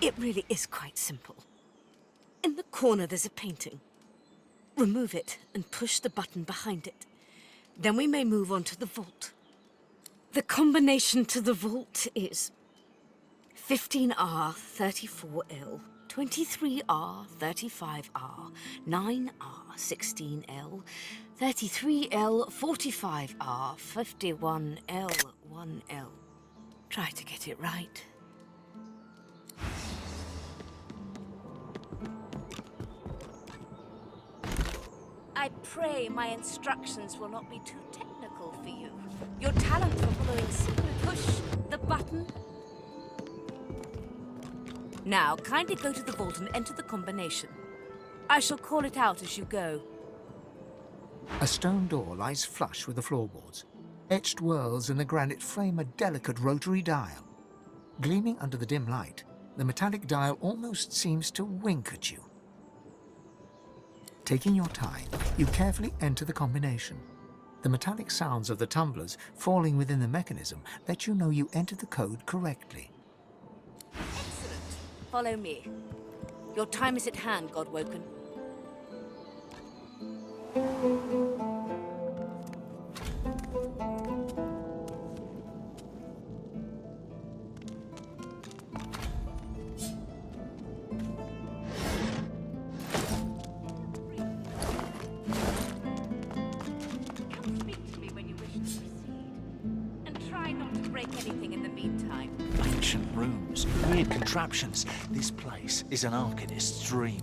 It really is quite simple. In the corner there's a painting. Remove it and push the button behind it. Then we may move on to the vault. The combination to the vault is 15R 34L, 23R 35R, 9R 16L, 33L 45R, 51L 1L. Try to get it right. I pray my instructions will not be too technical for you. Your talent for following simple push the button. Now, kindly go to the vault and enter the combination. I shall call it out as you go. A stone door lies flush with the floorboards. Etched whorls in the granite frame a delicate rotary dial. Gleaming under the dim light, the metallic dial almost seems to wink at you. Taking your time, you carefully enter the combination. The metallic sounds of the tumblers falling within the mechanism let you know you entered the code correctly. Excellent. Follow me. Your time is at hand, Godwoken. Ancient rooms, weird contraptions. This place is an arcanist's dream.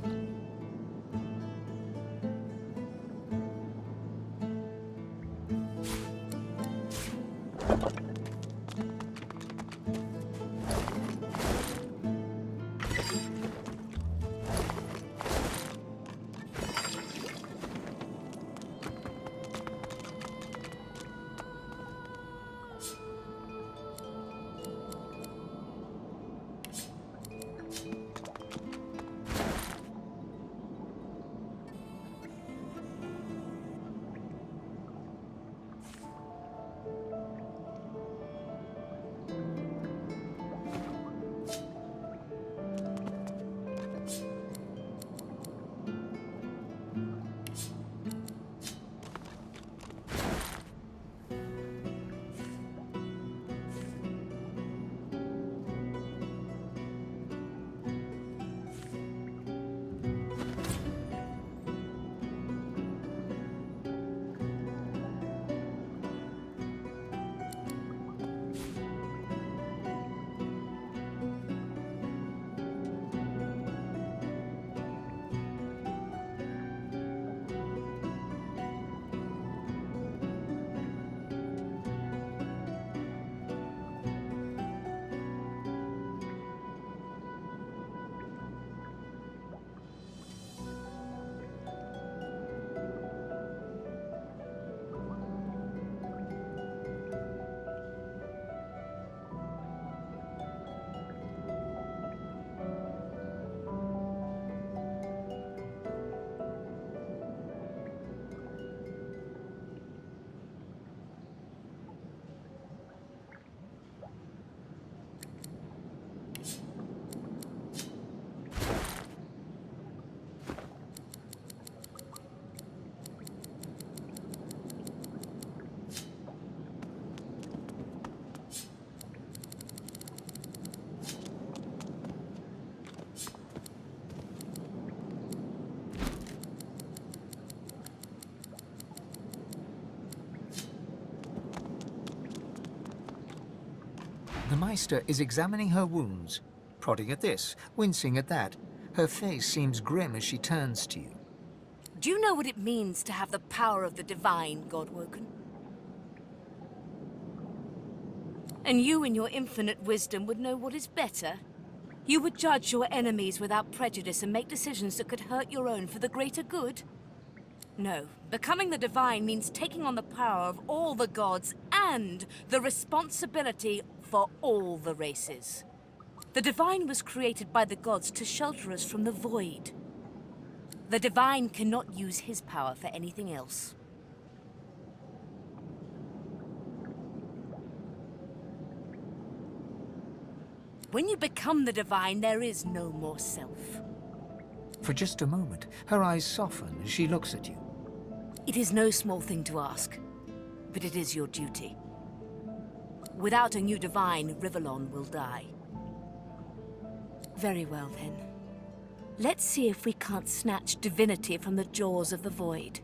The Meister is examining her wounds, prodding at this, wincing at that. Her face seems grim as she turns to you. Do you know what it means to have the power of the divine, Godwoken? And you in your infinite wisdom would know what is better. You would judge your enemies without prejudice and make decisions that could hurt your own for the greater good. No, becoming the divine means taking on the power of all the gods and the responsibility for all the races. The divine was created by the gods to shelter us from the void. The divine cannot use his power for anything else. When you become the divine, there is no more self. For just a moment, her eyes soften as she looks at you. It is no small thing to ask, but it is your duty. Without a new divine, Rivellon will die. Very well, then. Let's see if we can't snatch Divinity from the jaws of the void.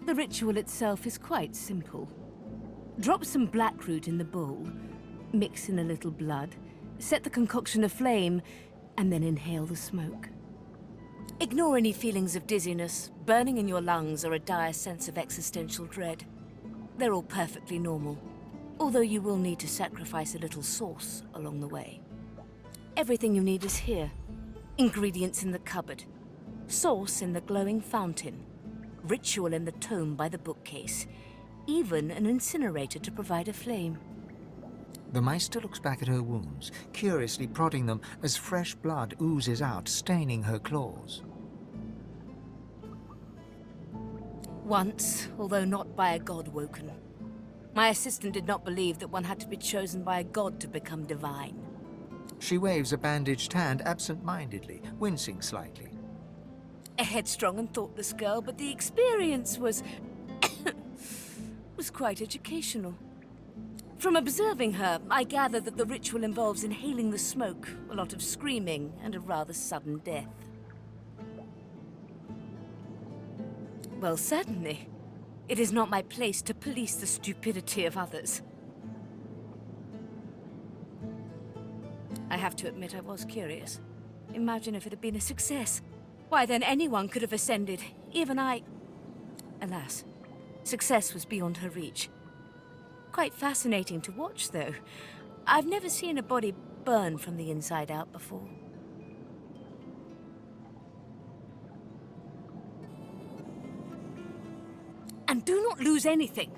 The ritual itself is quite simple. Drop some blackroot in the bowl, mix in a little blood, set the concoction aflame, and then inhale the smoke. Ignore any feelings of dizziness, burning in your lungs, or a dire sense of existential dread. They're all perfectly normal, although you will need to sacrifice a little sauce along the way. Everything you need is here. Ingredients in the cupboard, sauce in the glowing fountain, ritual in the tome by the bookcase, even an incinerator to provide a flame. The Meister looks back at her wounds, curiously prodding them as fresh blood oozes out, staining her claws. Once, although not by a god woken. My assistant did not believe that one had to be chosen by a god to become divine. She waves a bandaged hand absent-mindedly, wincing slightly. A headstrong and thoughtless girl, but the experience was... was quite educational. From observing her, I gather that the ritual involves inhaling the smoke, a lot of screaming, and a rather sudden death. Well, certainly. It is not my place to police the stupidity of others. I have to admit I was curious. Imagine if it had been a success. Why, then anyone could have ascended, even I... Alas, success was beyond her reach. Quite fascinating to watch, though. I've never seen a body burn from the inside out before. And do not lose anything.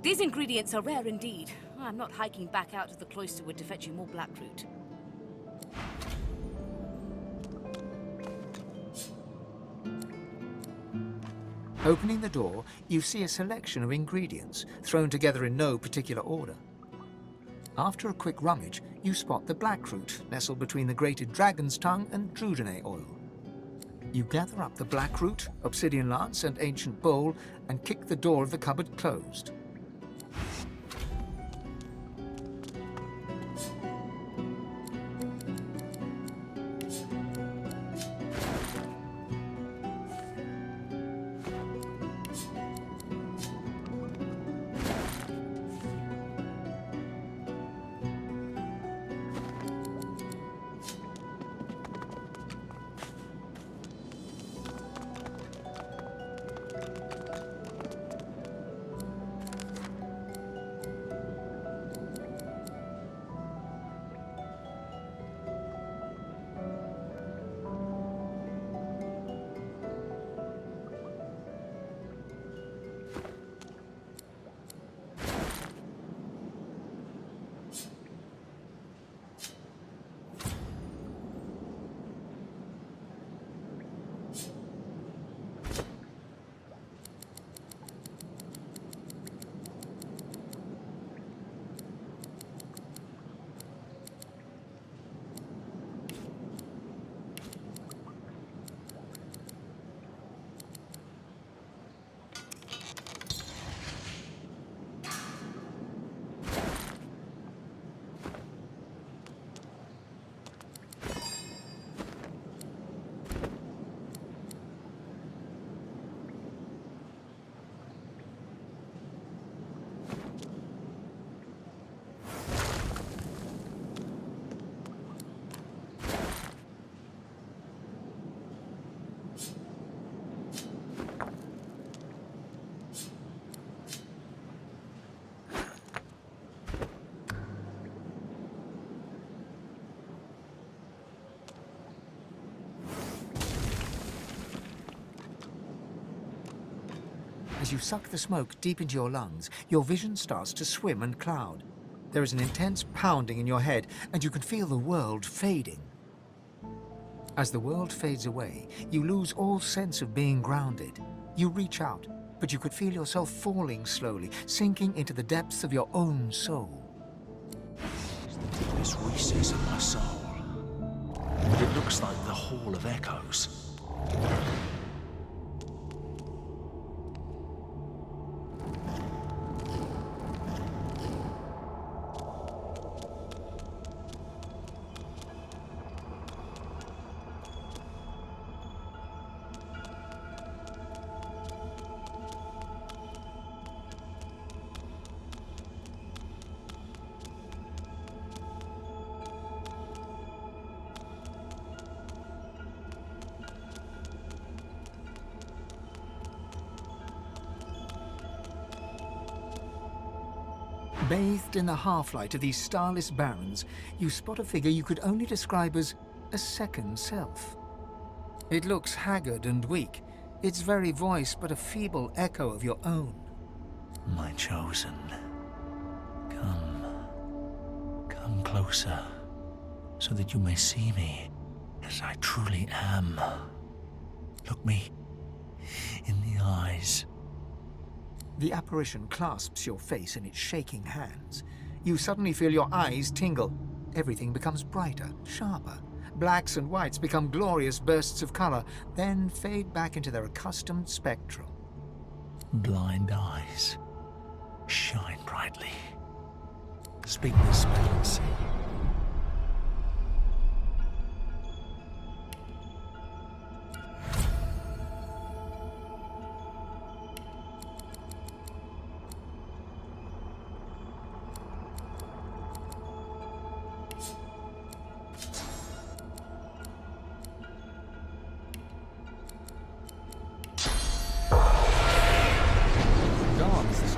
These ingredients are rare indeed. I'm not hiking back out to the cloisterwood to fetch you more blackroot. Opening the door, you see a selection of ingredients, thrown together in no particular order. After a quick rummage, you spot the blackroot nestled between the grated dragon's tongue and drudene oil. You gather up the blackroot, obsidian lance, and ancient bowl, and kick the door of the cupboard closed. As you suck the smoke deep into your lungs, your vision starts to swim and cloud. There is an intense pounding in your head, and you can feel the world fading. As the world fades away, you lose all sense of being grounded. You reach out, but you could feel yourself falling slowly, sinking into the depths of your own soul. this recess of my soul. It looks like the Hall of Echoes. Bathed in the half-light of these starless barrens, you spot a figure you could only describe as a second self. It looks haggard and weak, its very voice but a feeble echo of your own. My chosen. Come closer, so that you may see me as I truly am. Look me in the eyes. The apparition clasps your face in its shaking hands. You suddenly feel your eyes tingle. Everything becomes brighter, sharper. Blacks and whites become glorious bursts of color, then fade back into their accustomed spectrum. Blind eyes shine brightly. Speak the spell and see.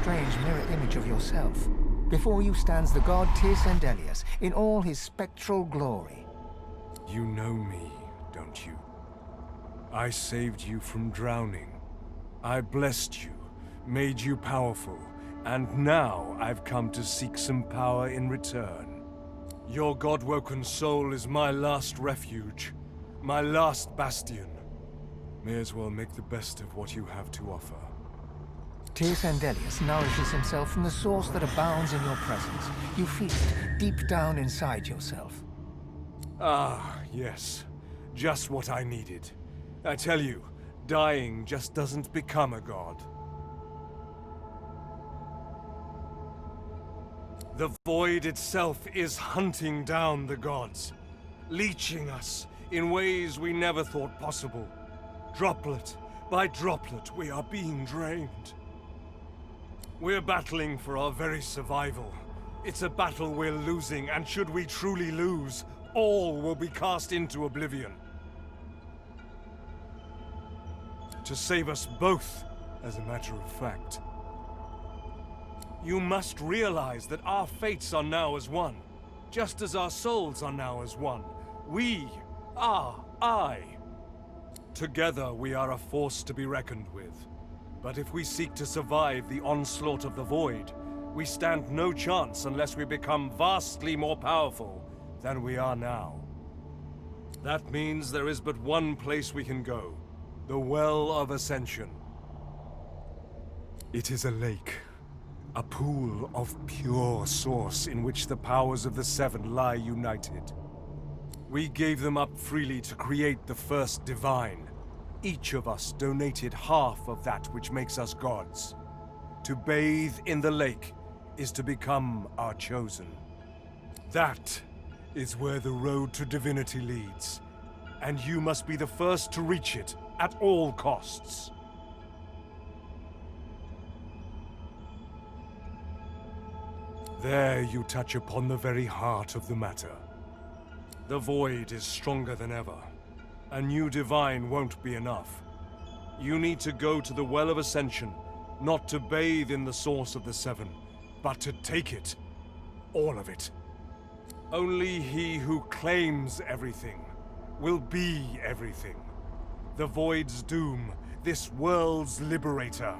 Strange mirror image of yourself. Before you stands the god Sendelius in all his spectral glory. You know me, don't you? I saved you from drowning. I blessed you, made you powerful, and now I've come to seek some power in return. Your god-woken soul is my last refuge, my last bastion. May as well make the best of what you have to offer. Sendelius nourishes himself from the source that abounds in your presence. You feast deep down inside yourself. Ah, yes. Just what I needed. I tell you, dying just doesn't become a god. The void itself is hunting down the gods, leeching us in ways we never thought possible. Droplet by droplet, we are being drained. We're battling for our very survival. It's a battle we're losing, and should we truly lose, all will be cast into oblivion. To save us both, as a matter of fact. You must realize that our fates are now as one, just as our souls are now as one. We are I. Together we are a force to be reckoned with. But if we seek to survive the onslaught of the Void, we stand no chance unless we become vastly more powerful than we are now. That means there is but one place we can go, the Well of Ascension. It is a lake, a pool of pure source in which the powers of the Seven lie united. We gave them up freely to create the first divine. Each of us donated half of that which makes us gods. To bathe in the lake is to become our chosen. That is where the road to divinity leads, and you must be the first to reach it at all costs. There you touch upon the very heart of the matter. The Void is stronger than ever. A new divine won't be enough. You need to go to the Well of Ascension, not to bathe in the source of the Seven, but to take it. All of it. Only he who claims everything will be everything. The Void's doom, this world's liberator.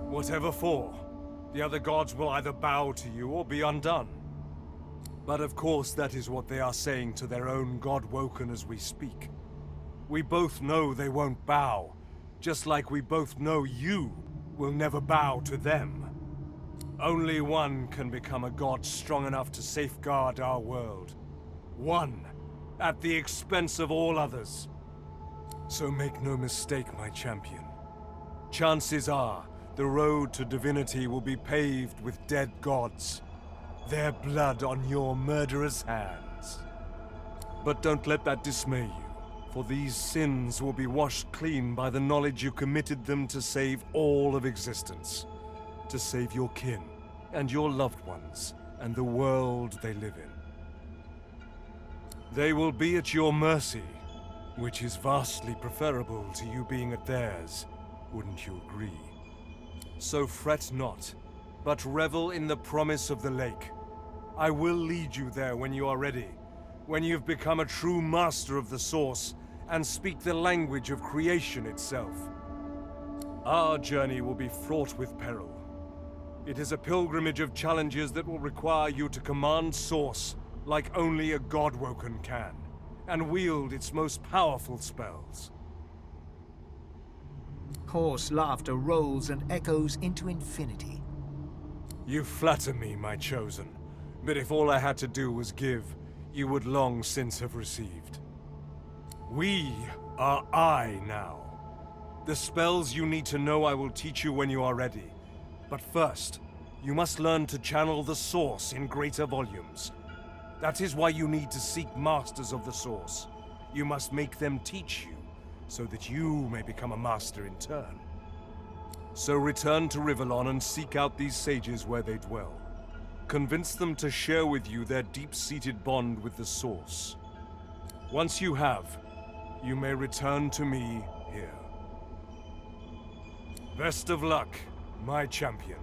Whatever for, the other gods will either bow to you or be undone. But of course that is what they are saying to their own God-woken as we speak. We both know they won't bow, just like we both know you will never bow to them. Only one can become a god strong enough to safeguard our world. One, at the expense of all others. So make no mistake, my champion. Chances are, the road to divinity will be paved with dead gods. Their blood on your murderous hands. But don't let that dismay you, for these sins will be washed clean by the knowledge you committed them to save all of existence. To save your kin, and your loved ones, and the world they live in. They will be at your mercy, which is vastly preferable to you being at theirs, wouldn't you agree? So fret not, but revel in the promise of the lake. I will lead you there when you are ready, when you've become a true master of the Source, and speak the language of creation itself. Our journey will be fraught with peril. It is a pilgrimage of challenges that will require you to command Source like only a Godwoken can, and wield its most powerful spells. Hoarse laughter rolls and echoes into infinity. You flatter me, my chosen, but if all I had to do was give, you would long since have received. We are I now. The spells you need to know I will teach you when you are ready. But first, you must learn to channel the Source in greater volumes. That is why you need to seek masters of the Source. You must make them teach you, so that you may become a master in turn. So return to Rivellon and seek out these sages where they dwell. Convince them to share with you their deep-seated bond with the Source. Once you have, you may return to me here. Best of luck, my champion.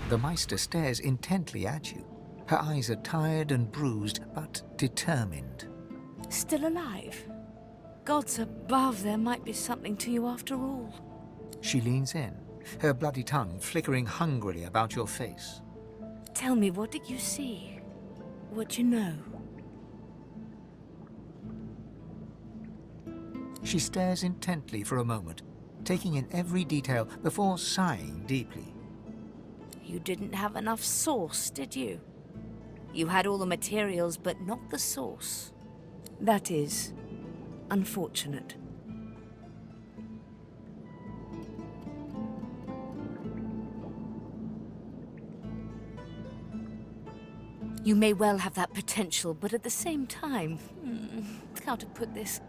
The Meister stares intently at you. Her eyes are tired and bruised, but determined. Still alive? Gods above, there might be something to you after all. She leans in, her bloody tongue flickering hungrily about your face. Tell me, what did you see? What you know? She stares intently for a moment, taking in every detail before sighing deeply. You didn't have enough Source, did you? You had all the materials, but not the Source. That is unfortunate. You may well have that potential, but at the same time, how to put this?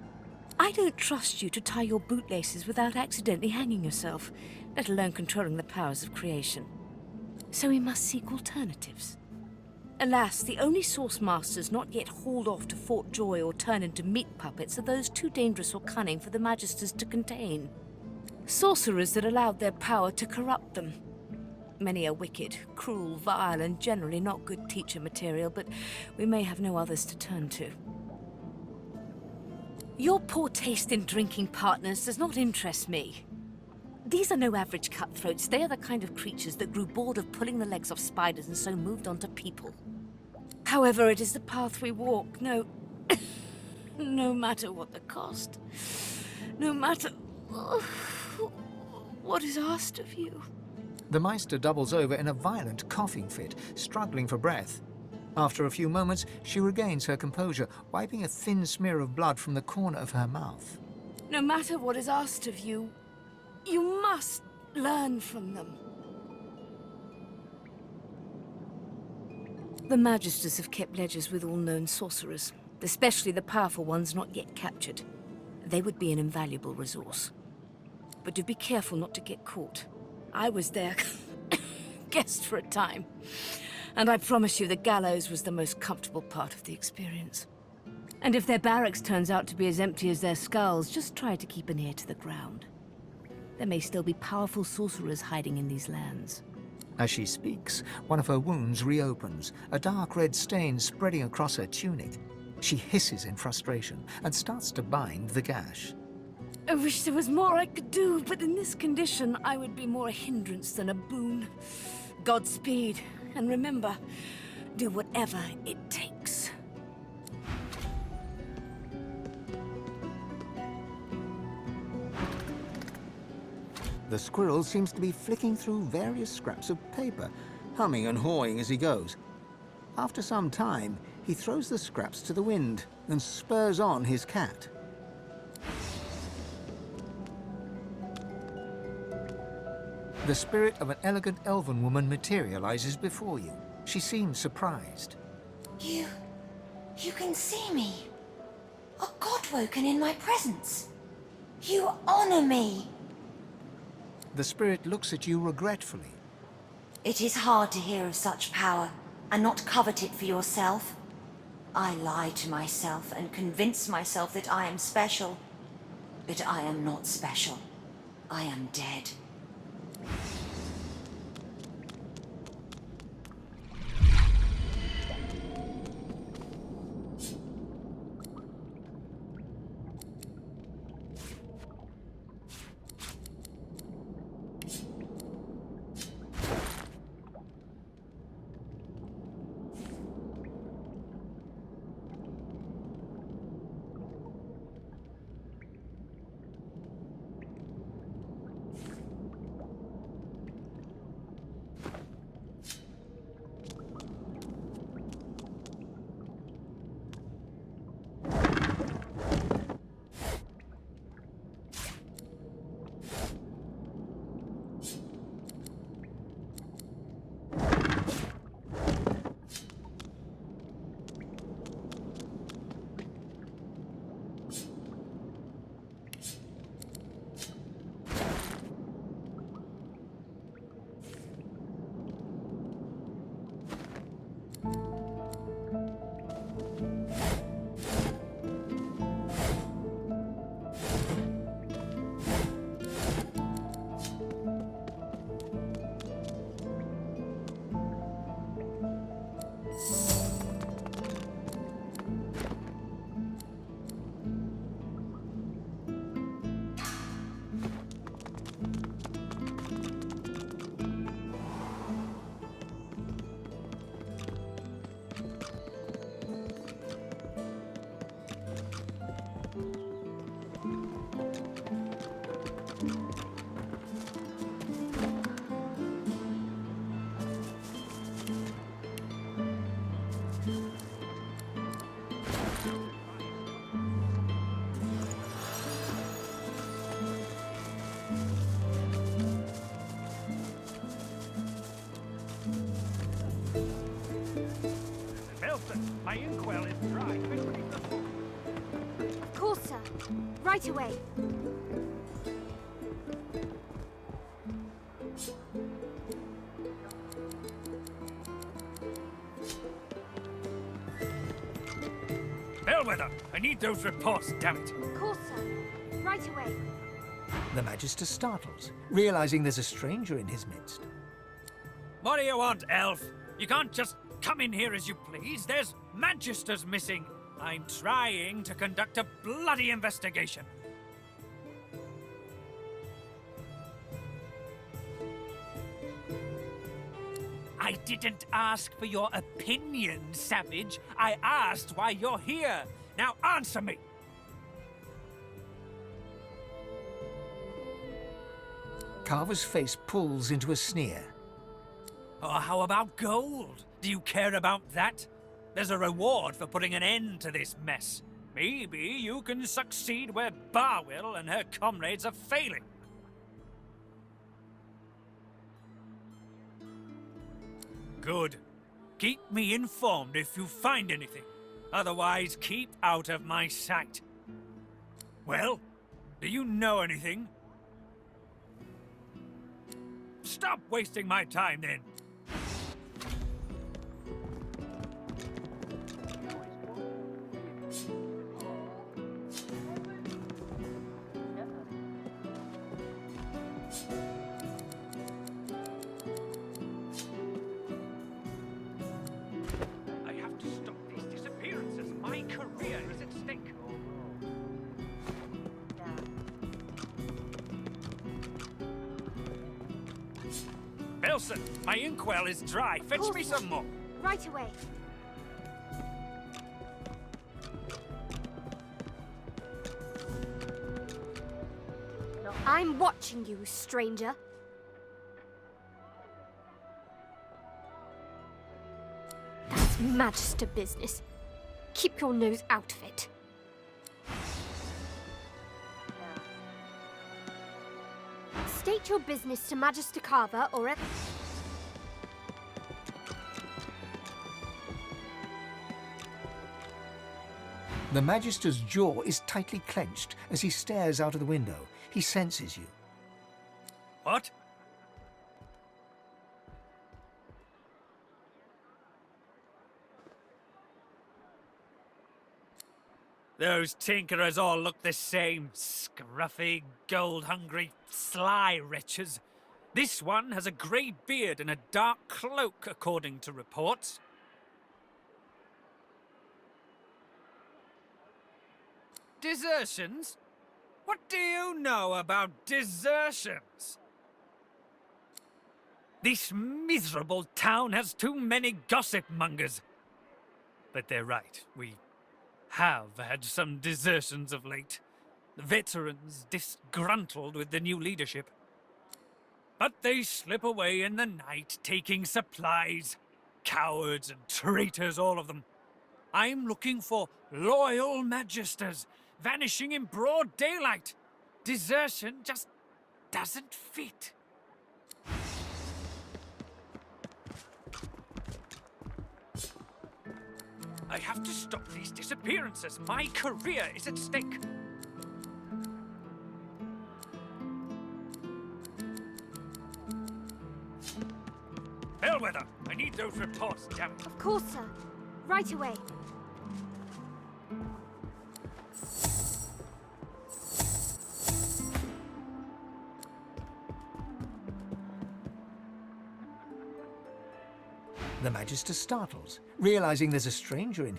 I don't trust you to tie your bootlaces without accidentally hanging yourself, let alone controlling the powers of creation. So we must seek alternatives. Alas, the only Source Masters not yet hauled off to Fort Joy or turned into meat puppets are those too dangerous or cunning for the Magisters to contain. Sorcerers that allowed their power to corrupt them. Many are wicked, cruel, vile, and generally not good teacher material, but we may have no others to turn to. Your poor taste in drinking partners does not interest me. These are no average cutthroats. They are the kind of creatures that grew bored of pulling the legs off spiders and so moved on to people. However, it is the path we walk, no matter what the cost. No matter what is asked of you. The Meister doubles over in a violent coughing fit, struggling for breath. After a few moments, she regains her composure, wiping a thin smear of blood from the corner of her mouth. No matter what is asked of you, you must learn from them. The Magisters have kept ledgers with all known sorcerers, especially the powerful ones not yet captured. They would be an invaluable resource. But do be careful not to get caught. I was their guest for a time, and I promise you the gallows was the most comfortable part of the experience. And if their barracks turns out to be as empty as their skulls, just try to keep an ear to the ground. There may still be powerful sorcerers hiding in these lands. As she speaks, one of her wounds reopens, a dark red stain spreading across her tunic. She hisses in frustration and starts to bind the gash. I wish there was more I could do, but in this condition, I would be more a hindrance than a boon. Godspeed, and remember, do whatever it takes. The squirrel seems to be flicking through various scraps of paper, humming and hawing as he goes. After some time, he throws the scraps to the wind and spurs on his cat. The spirit of an elegant elven woman materializes before you. She seems surprised. You can see me. A god woken in my presence. You honor me. The spirit looks at you regretfully. It is hard to hear of such power and not covet it for yourself. I lie to myself and convince myself that I am special. But I am not special. I am dead. My inkwell is dry. Of course, sir. Right away. Bellwether, I need those reports, damn it. Of course, sir. Right away. The Magister startles, realizing there's a stranger in his midst. What do you want, elf? You can't just come in here as you please. There's Magisters missing. I'm trying to conduct a bloody investigation. I didn't ask for your opinion, savage. I asked why you're here. Now answer me. Carver's face pulls into a sneer. Or how about gold? Do you care about that? There's a reward for putting an end to this mess. Maybe you can succeed where Barwill and her comrades are failing. Good. Keep me informed if you find anything. Otherwise, keep out of my sight. Well, do you know anything? Stop wasting my time, then. Elson, my inkwell is dry. Fetch me some more. Right away. I'm watching you, stranger. That's Magister business. Keep your nose out of it. State your business to Magister Carver or else... The Magister's jaw is tightly clenched as he stares out of the window. He senses you. What? Those tinkerers all look the same. Scruffy, gold-hungry, sly wretches. This one has a grey beard and a dark cloak, according to reports. Desertions? What do you know about desertions? This miserable town has too many gossip mongers. But they're right, we have had some desertions of late. The veterans disgruntled with the new leadership. But they slip away in the night, taking supplies. Cowards and traitors, all of them. I'm looking for loyal magisters, vanishing in broad daylight. Desertion just doesn't fit. I have to stop these disappearances. My career is at stake. Bellwether, I need those reports, damn it. Of course, sir. Right away. The Magister startles, realizing there's a stranger in.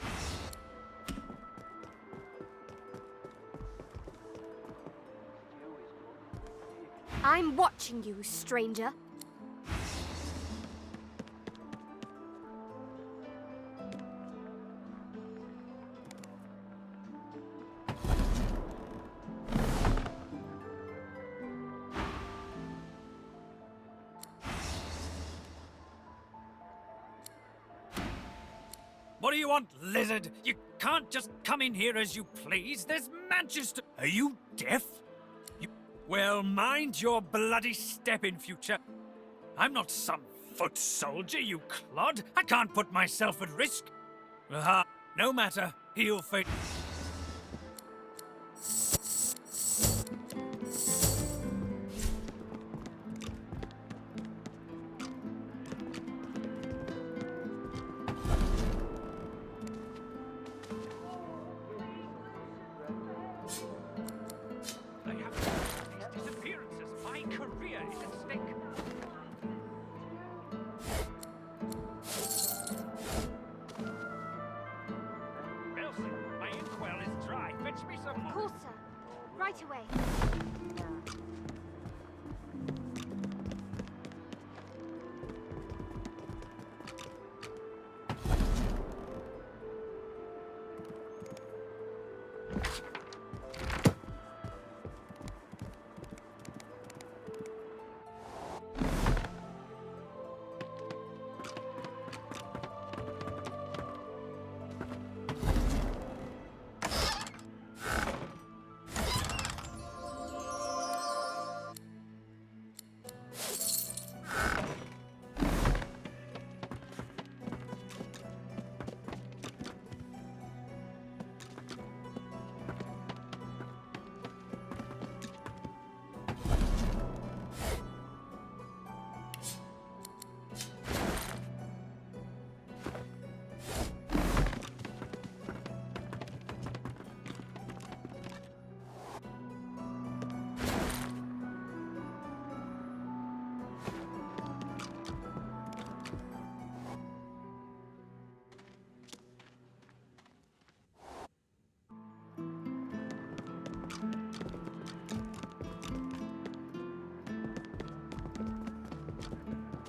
I'm watching you, stranger. What do you want, lizard? You can't just come in here as you please. There's Manchester. Are you deaf? Well, mind your bloody step in future. I'm not some foot soldier, you clod. I can't put myself at risk. Aha, no matter. He'll fit. I have to stop these disappearances. My career is at stake. Elsie, my inkwell is dry. Fetch me some Of more. course, sir. Right away.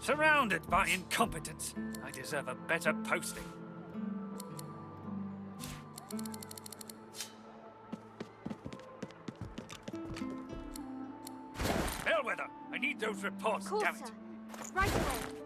Surrounded by incompetence. I deserve a better posting. Bellwether, I need those reports, Of course, damn it. sir. Right away.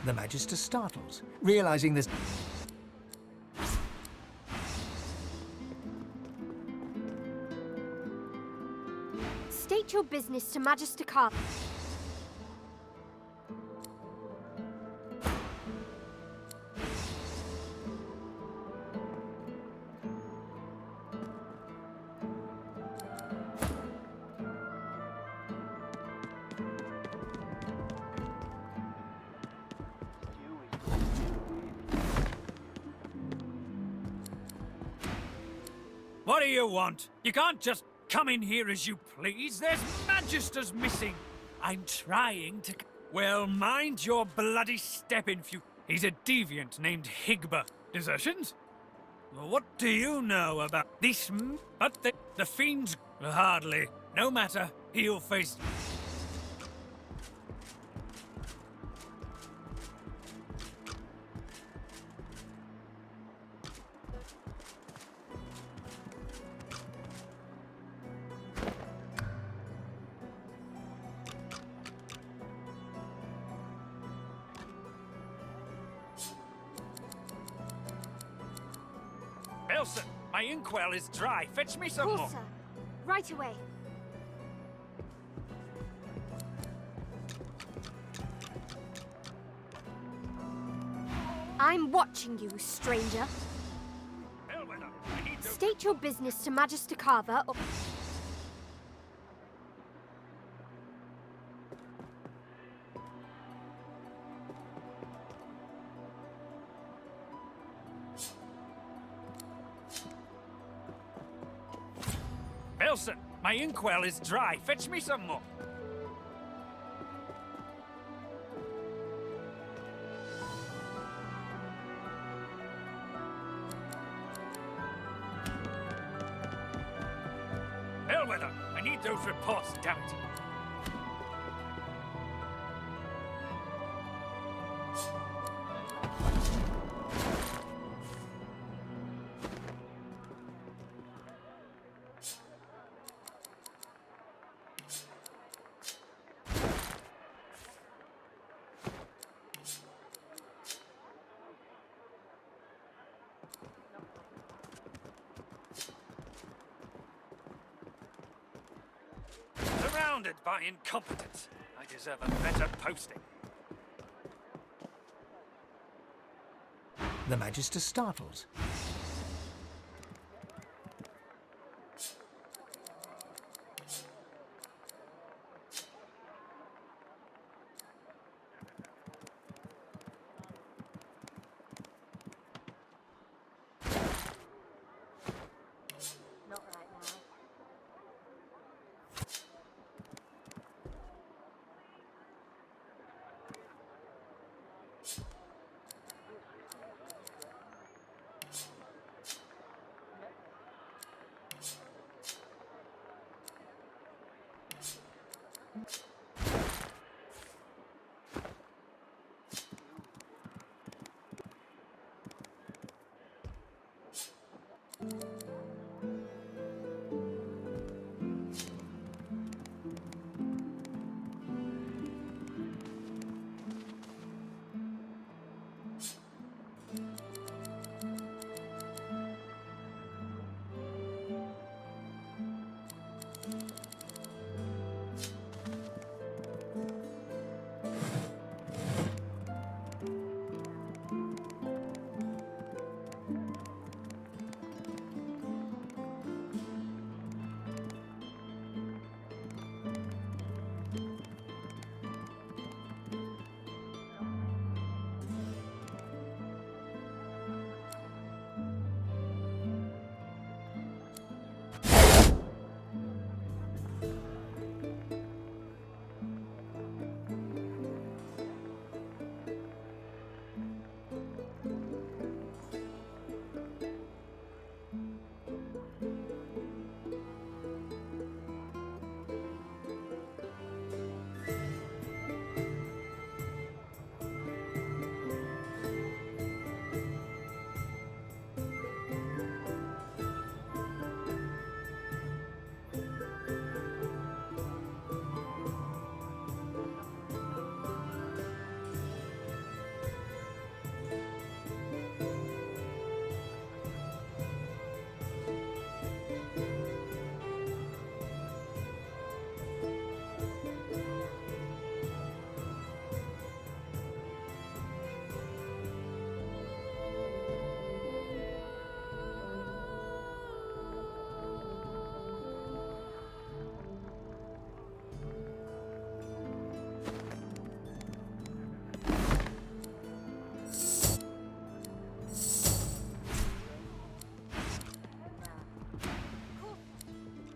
The Magister startles, realizing this. State your business to Magister Carver. What do you want? You can't just come in here as you please. There's Magisters missing. I'm trying to... Well, mind your bloody step in He's a deviant named Higba. Desertions? Well, what do you know about this? But the fiend's... Hardly. No matter. He'll face... Elson, my inkwell is dry. Fetch me Of some course, more. sir. Right away. I'm watching you, stranger. Bellwether, I need those... State your business to Magister Carver or... Elson, my inkwell is dry. Fetch me some more. Bellwether, I need those reports, damn it. Surrounded by incompetence. I deserve a better posting. The Magister startles. Not right now.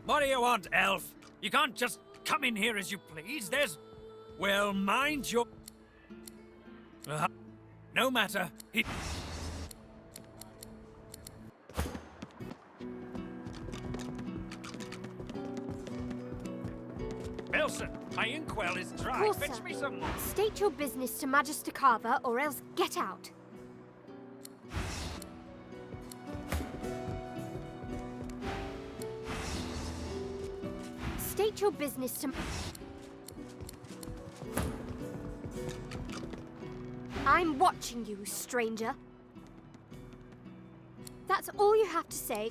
What do you want, elf? You can't just come in here as you please. There's... Well, mind your... No matter. Wilson, my inkwell is dry. Course, Fetch sir. me some more. State your business to Magister Carver, or else get out. State your business to... I'm watching you, stranger. That's all you have to say.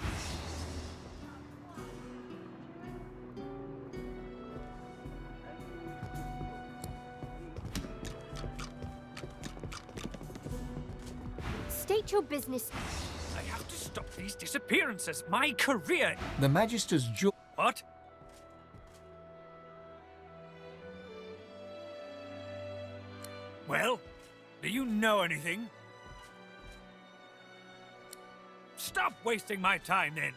State your business. I have to stop these disappearances. My career... The Magister's jaw... What? Well, do you know anything? Stop wasting my time, then.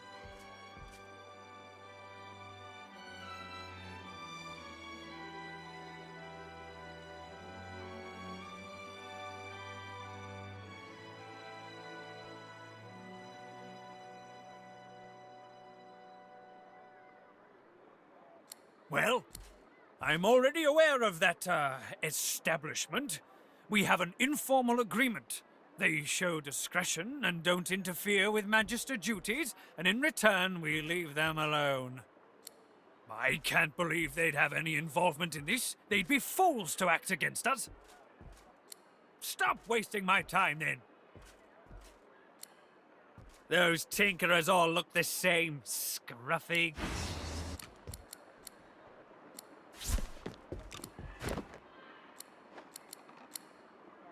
Well, I'm already aware of that, establishment. We have an informal agreement. They show discretion and don't interfere with Magister duties, and in return, we leave them alone. I can't believe they'd have any involvement in this. They'd be fools to act against us. Stop wasting my time, then. Those tinkerers all look the same, scruffy...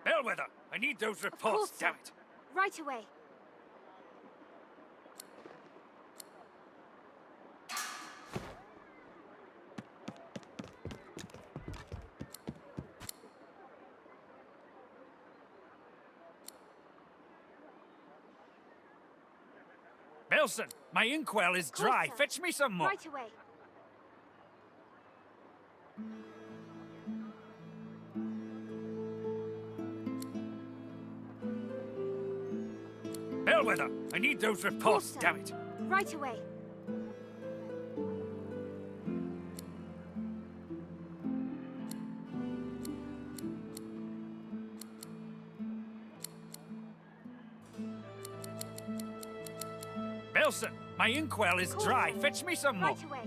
Bellwether, I need those reports, Course, damn sir. it. Right away. Belson, my inkwell is dry. Course, sir. Fetch me some more. Right away. Bellwether, I need those reports, Course, sir. damn it. Right away. Belson, my inkwell is Course, dry. sir. Fetch me some more. Right away.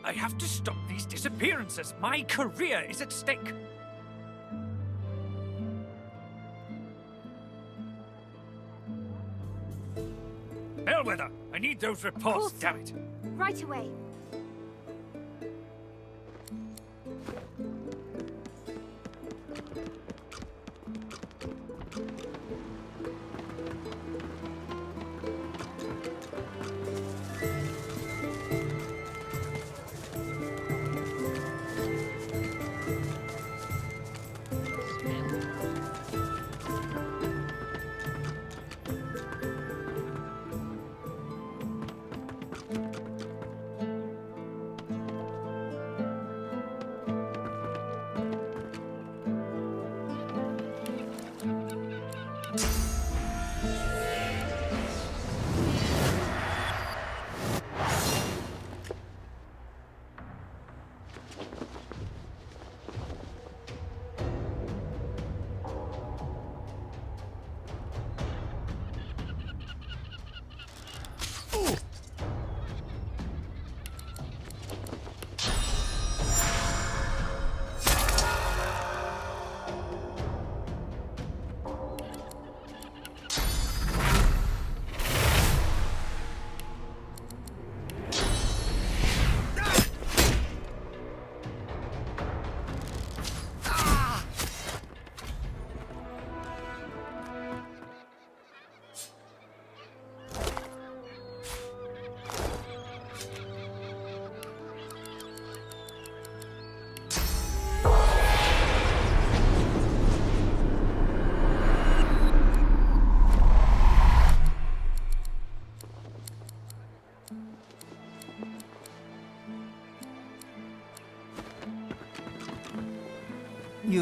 I have to stop these disappearances. My career is at stake. Bellwether, I need those reports, Course, damn it. Right away.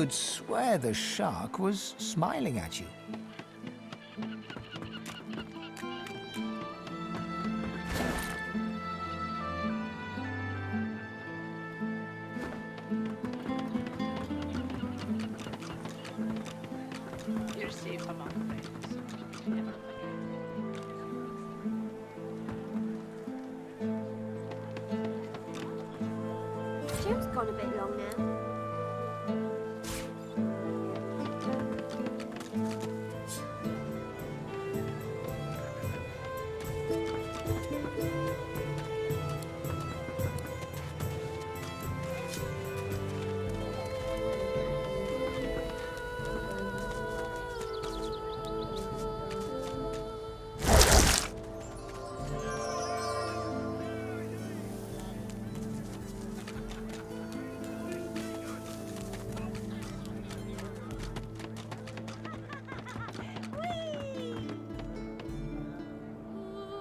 You'd swear the shark was smiling at you. You're safe among friends. Never forget. Show's gone a bit long now.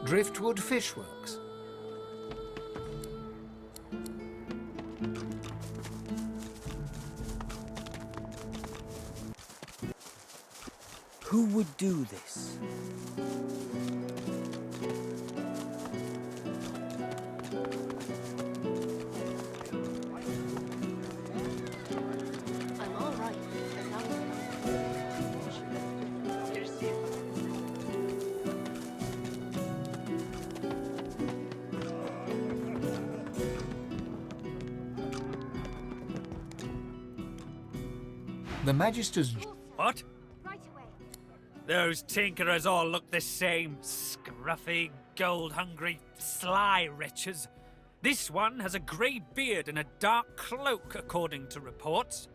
Driftwood Fishworks. Who would do this? I'm all right. You're safe. The Magister's... What? Right away. Those tinkerers all look the same. Scruffy, gold-hungry, sly wretches. This one has a grey beard and a dark cloak, according to reports.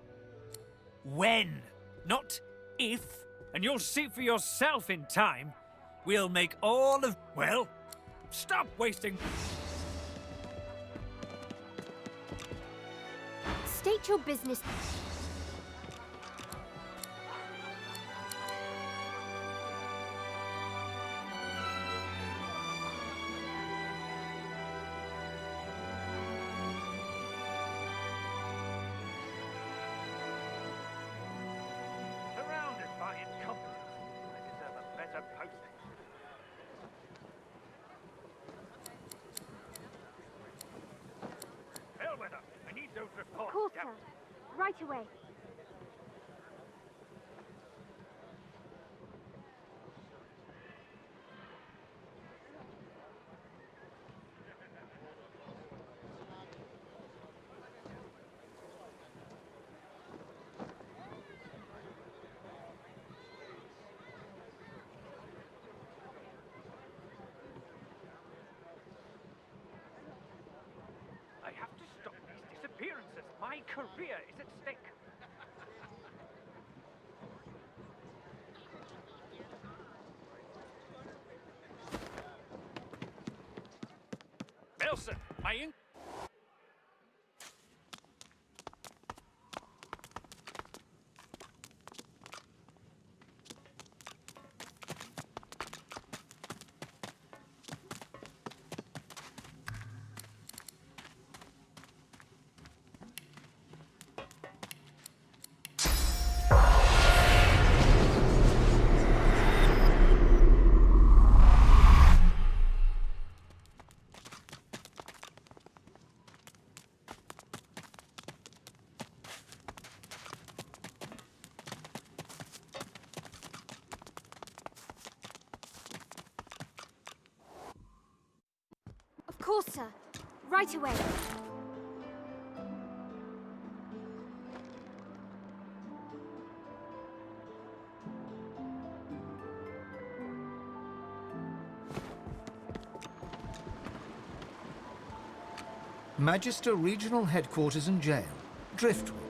When, not if, and you'll see for yourself in time, we'll make all of... Well, stop wasting... State your business. Surrounded by incompetence, I deserve a better posting. Bellwether, I need those reports. Of course, down. sir. Right away. I have to stop these disappearances. My career is at stake. Nelson, my ink. Of course, sir. Right away. Magister Regional Headquarters and Jail, Driftwood.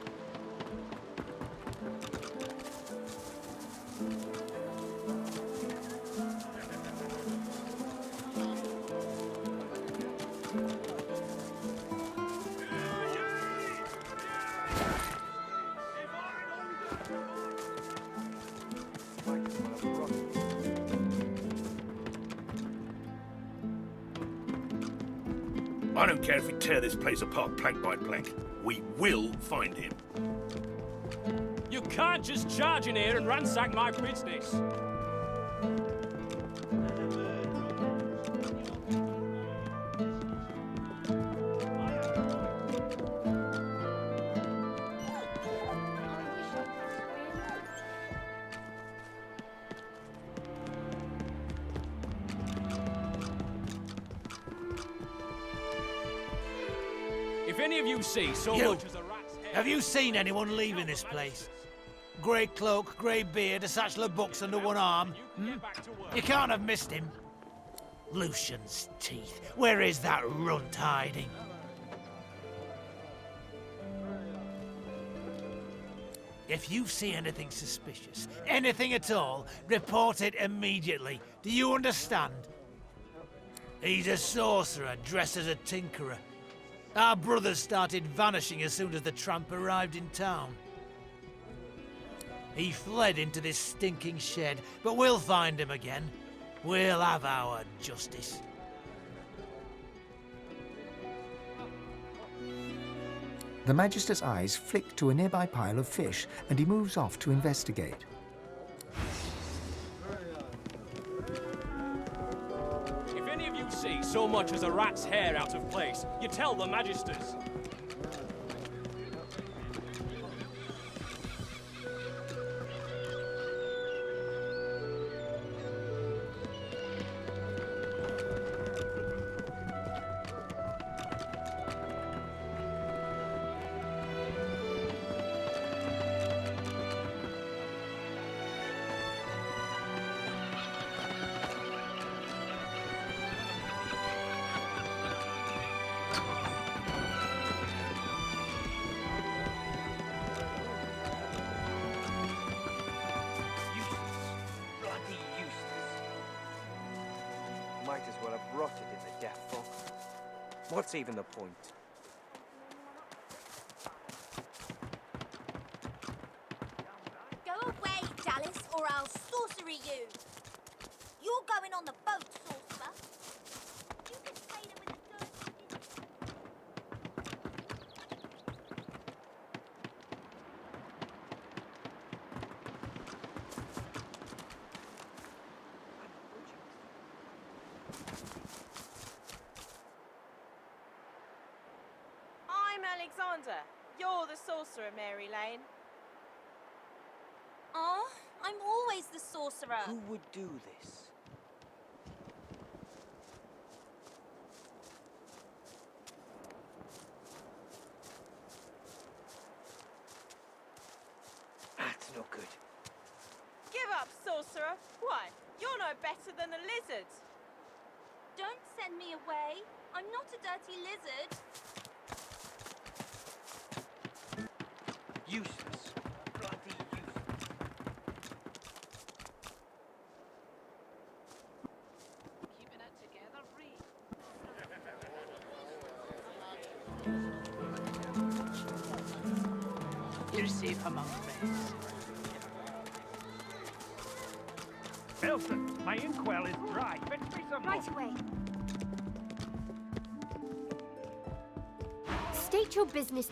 I don't care if we tear this place apart plank by plank. We will find him. can't just charge in here and ransack my business. If any of you see so much as a rat's head... Have you seen anyone leaving this place? Grey cloak, grey beard, a satchel of books under one arm. You can't have missed him. Lucian's teeth. Where is that runt hiding? If you see anything suspicious, anything at all, report it immediately. Do you understand? He's a sorcerer dressed as a tinkerer. Our brothers started vanishing as soon as the tramp arrived in town. He fled into this stinking shed, but we'll find him again. We'll have our justice. The Magister's eyes flick to a nearby pile of fish, and he moves off to investigate. If any of you see so much as a rat's hair out of place, you tell the Magisters. Might as well have rotted in the death fog. What's even the point? Go away, Dallas, or I'll sorcery you. You're going on the boat, sorcerer. You can say them with a dirty... I'm Alexander. You're the sorcerer, Mary Lane. Oh, I'm always the sorcerer. Who would do this? That's no good. Give up, sorcerer. Why? You're no better than a lizard. Don't send me away. I'm not a dirty lizard. Useless. Bloody useless. Keeping it together, Reed. You're safe among friends. Elson, my inkwell is dry. Fetch me some more. Right away. State your business.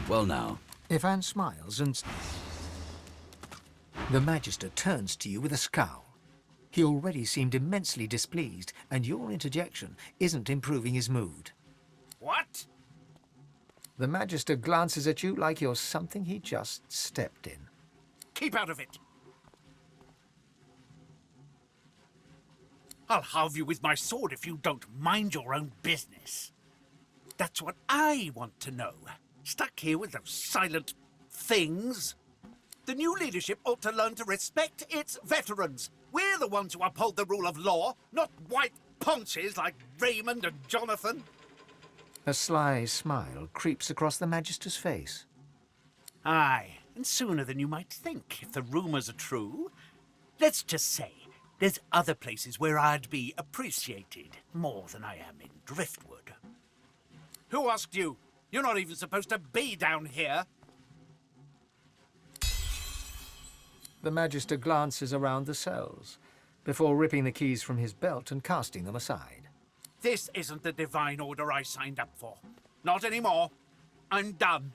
Well now. Ivan smiles and... The Magister turns to you with a scowl. He already seemed immensely displeased, and your interjection isn't improving his mood. What? The Magister glances at you like you're something he just stepped in. Keep out of it. I'll halve you with my sword if you don't mind your own business. That's what I want to know. Stuck here with those silent things. The new leadership ought to learn to respect its veterans. We're the ones who uphold the rule of law, not white ponches like Raymond and Jonathan. A sly smile creeps across the Magister's face. Aye, and sooner than you might think, if the rumours are true. Let's just say, there's other places where I'd be appreciated more than I am in Driftwood. Who asked you? You're not even supposed to be down here. The Magister glances around the cells, before ripping the keys from his belt and casting them aside. This isn't the divine order I signed up for. Not anymore. I'm done.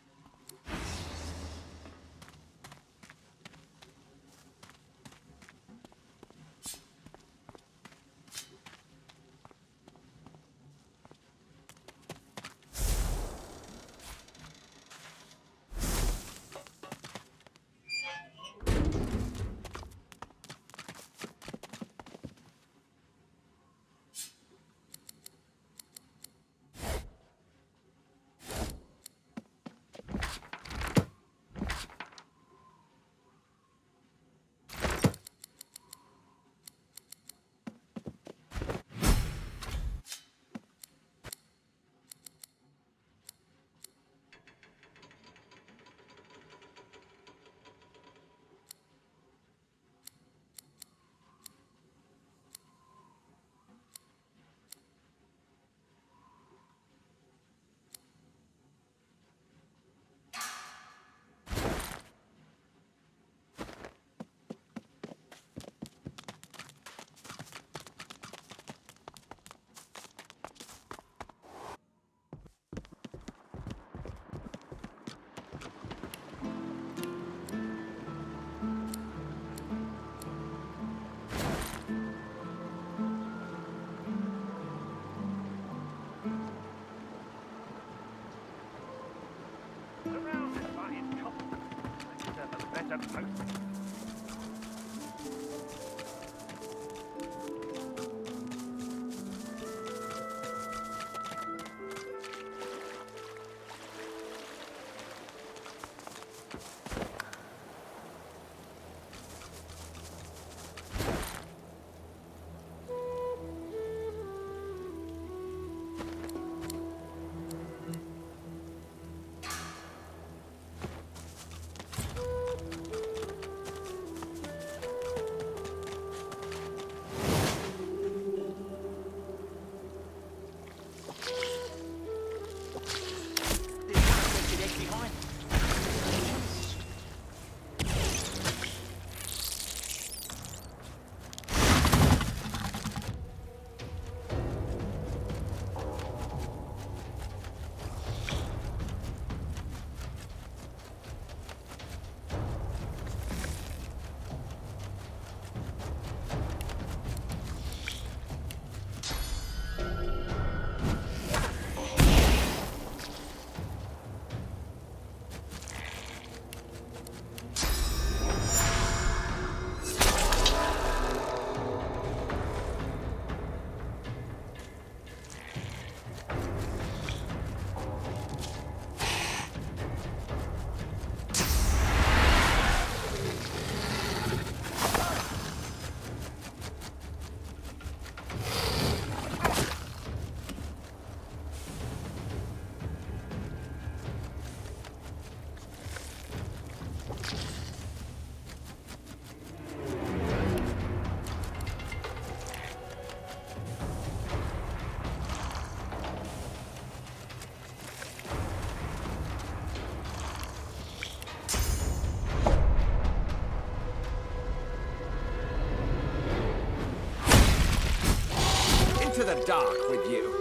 To the dark with you.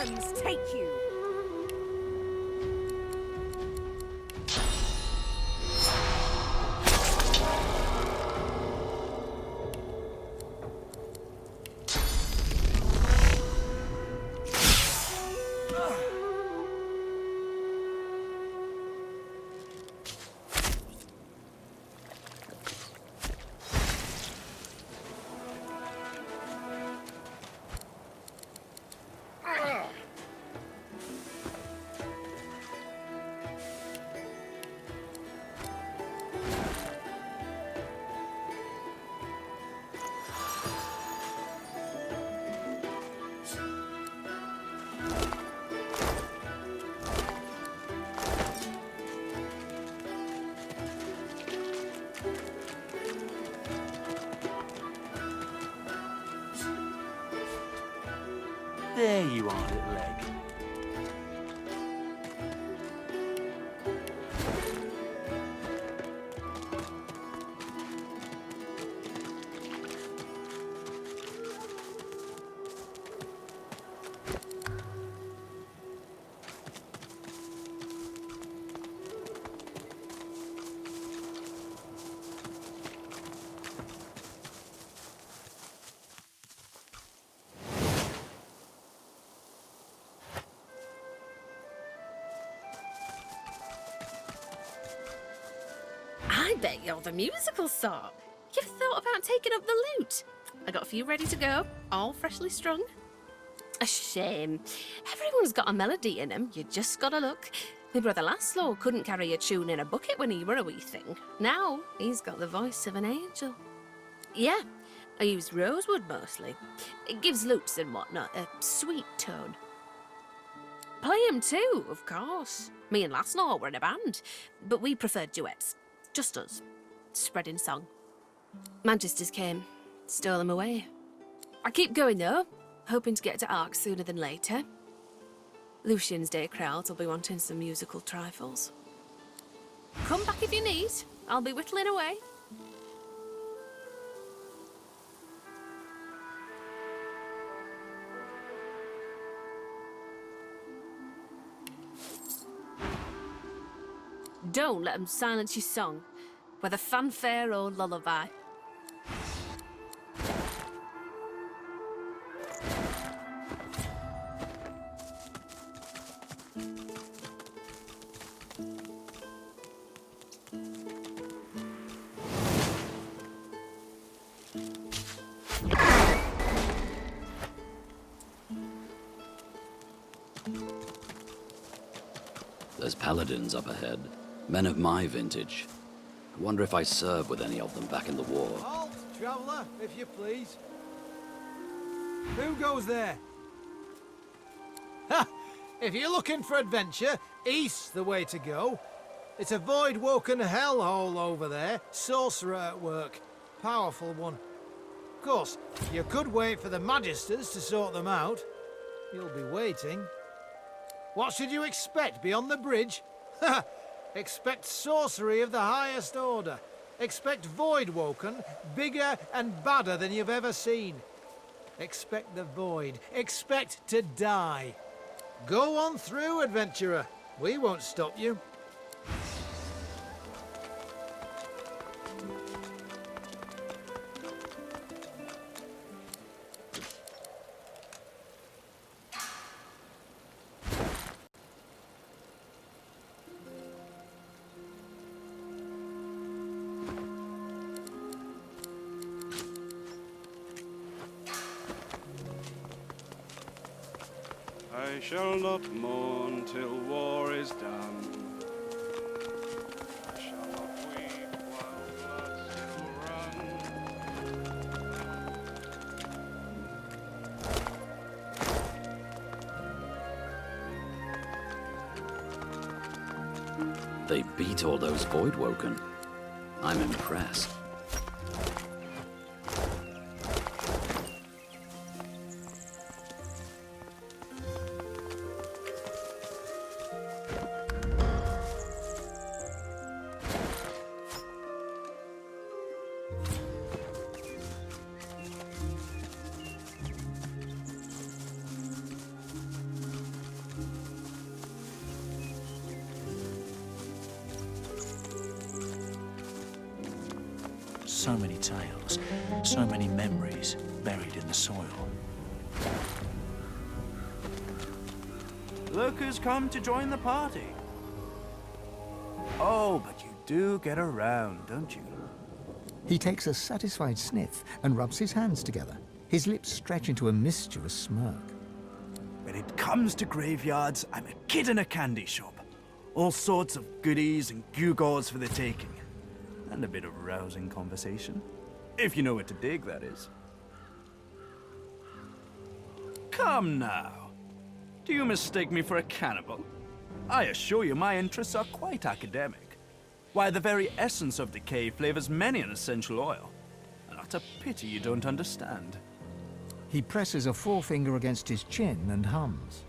worms take you! There you are, little egg. I bet you're the musical sort. You've thought about taking up the lute. I got a few ready to go, all freshly strung. A shame. Everyone's got a melody in 'em. You just gotta look. My brother Laszlo couldn't carry a tune in a bucket when he were a wee thing. Now he's got the voice of an angel. Yeah, I use rosewood mostly. It gives lutes and whatnot a sweet tone. Play 'em too, of course. Me and Laszlo were in a band, but we preferred duets. Just us, spreading song. Magisters came, stole them away. I keep going though, hoping to get to Ark sooner than later. Lucian's Day crowds will be wanting some musical trifles. Come back if you need, I'll be whittling away. Don't let them silence your song, whether fanfare or lullaby. There's paladins up ahead. Men of my vintage. I wonder if I served with any of them back in the war. Halt, traveller, if you please. Who goes there? Ha! If you're looking for adventure, east's the way to go. It's a void-woken hellhole over there. Sorcerer at work. Powerful one. Of course, you could wait for the Magisters to sort them out. You'll be waiting. What should you expect beyond the bridge? Ha! Expect sorcery of the highest order. Expect void-woken, bigger and badder than you've ever seen. Expect the void. Expect to die. Go on through, adventurer. We won't stop you. I shall not mourn till war is done. I shall not weep while blood still runs. They beat all those void-woken. I'm impressed. So many tales, so many memories buried in the soil. Look who's come to join the party. Oh, but you do get around, don't you? He takes a satisfied sniff and rubs his hands together. His lips stretch into a mischievous smirk. When it comes to graveyards, I'm a kid in a candy shop. All sorts of goodies and gewgaws for the taking. And a bit of rousing conversation. If you know what to dig, that is. Come now. Do you mistake me for a cannibal? I assure you my interests are quite academic. Why, the very essence of decay flavors many an essential oil. And what a pity you don't understand. He presses a forefinger against his chin and hums.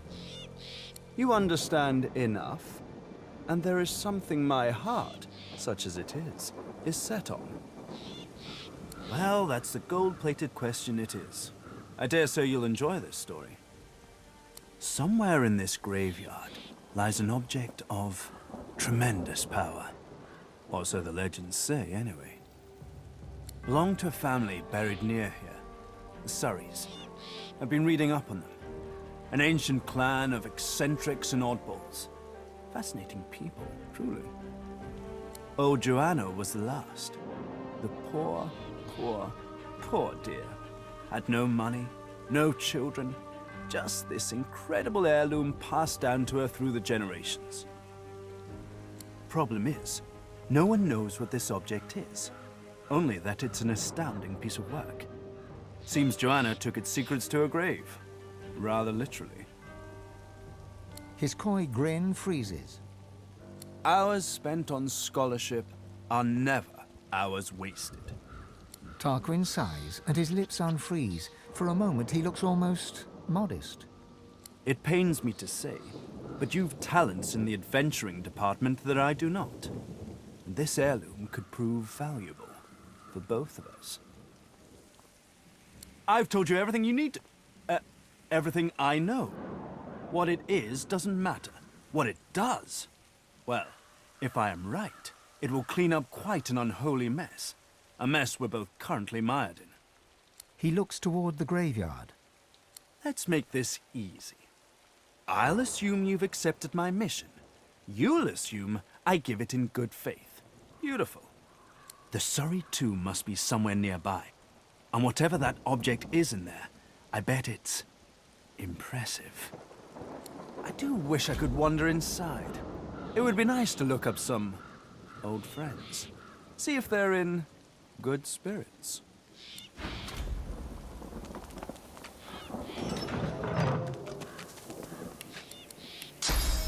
You understand enough, and there is something my heart, such as it is set on. Well, that's the gold-plated question it is. I dare say you'll enjoy this story. Somewhere in this graveyard lies an object of tremendous power. Or so the legends say, anyway. Belonged to a family buried near here, the Surreys. I've been reading up on them. An ancient clan of eccentrics and oddballs. Fascinating people, truly. Old Joanna was the last. The poor dear. Had no money, no children, just this incredible heirloom passed down to her through the generations. Problem is, no one knows what this object is. Only that it's an astounding piece of work. Seems Joanna took its secrets to her grave. Rather literally. His coy grin freezes. Hours spent on scholarship are never hours wasted. Tarquin sighs and his lips unfreeze. For a moment he looks almost modest. It pains me to say, but you've talents in the adventuring department that I do not. And this heirloom could prove valuable for both of us. I've told you everything you need to... everything I know. What it is doesn't matter. What it does, well, if I am right, it will clean up quite an unholy mess. A mess we're both currently mired in. He looks toward the graveyard. Let's make this easy. I'll assume you've accepted my mission. You'll assume I give it in good faith. Beautiful. The Surrey tomb must be somewhere nearby. And whatever that object is in there, I bet it's impressive. I do wish I could wander inside. It would be nice to look up some old friends. See if they're in good spirits.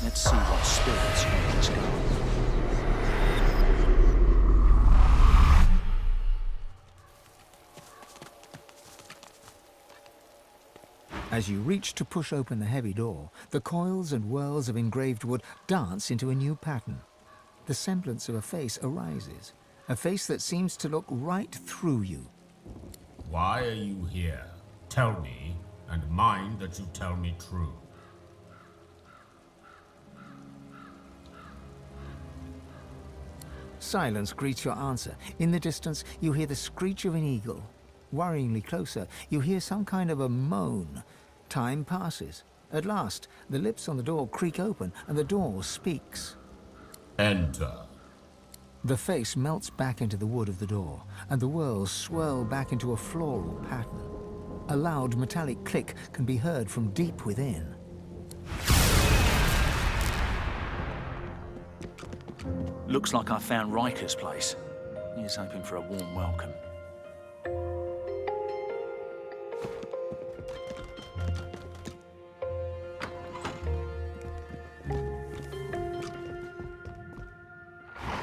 Let's see what spirits you discover. As you reach to push open the heavy door, the coils and whirls of engraved wood dance into a new pattern. The semblance of a face arises, a face that seems to look right through you. Why are you here? Tell me, and mind that you tell me true. Silence greets your answer. In the distance, you hear the screech of an eagle. Worryingly closer, you hear some kind of a moan. Time passes. At last, the lips on the door creak open, and the door speaks. Enter. The face melts back into the wood of the door, and the whirls swirl back into a floral pattern. A loud metallic click can be heard from deep within. Looks like I found Riker's place. He's hoping for a warm welcome.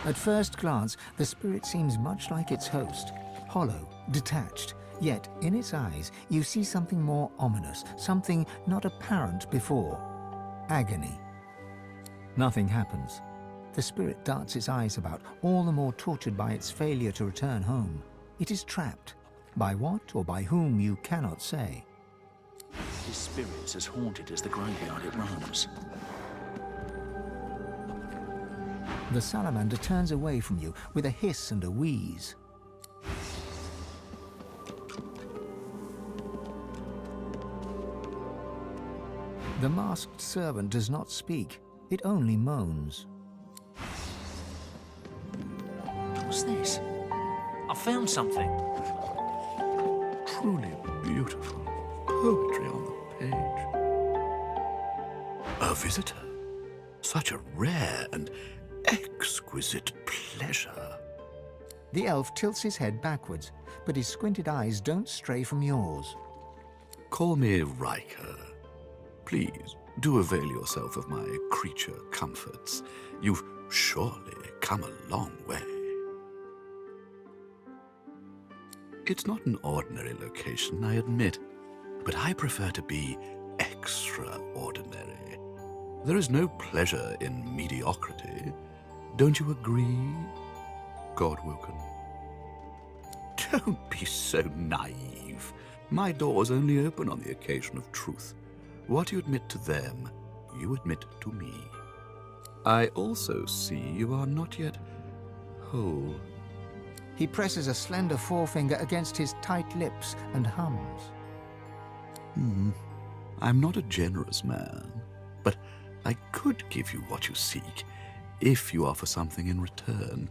At first glance, the spirit seems much like its host, hollow, detached. Yet, in its eyes, you see something more ominous, something not apparent before. Agony. Nothing happens. The spirit darts its eyes about, all the more tortured by its failure to return home. It is trapped. By what or by whom you cannot say. His spirit's as haunted as the graveyard it roams. The salamander turns away from you with a hiss and a wheeze. The masked servant does not speak. It only moans. What's this? I found something. Truly beautiful poetry on the page. A visitor. Such a rare and exquisite pleasure. The elf tilts his head backwards, but his squinted eyes don't stray from yours. Call me Riker. Please, do avail yourself of my creature comforts. You've surely come a long way. It's not an ordinary location, I admit, but I prefer to be extraordinary. There is no pleasure in mediocrity. Don't you agree, Godwoken? Don't be so naive. My doors only open on the occasion of truth. What you admit to them, you admit to me. I also see you are not yet whole. He presses a slender forefinger against his tight lips and hums. I'm not a generous man, but I could give you what you seek if you offer something in return.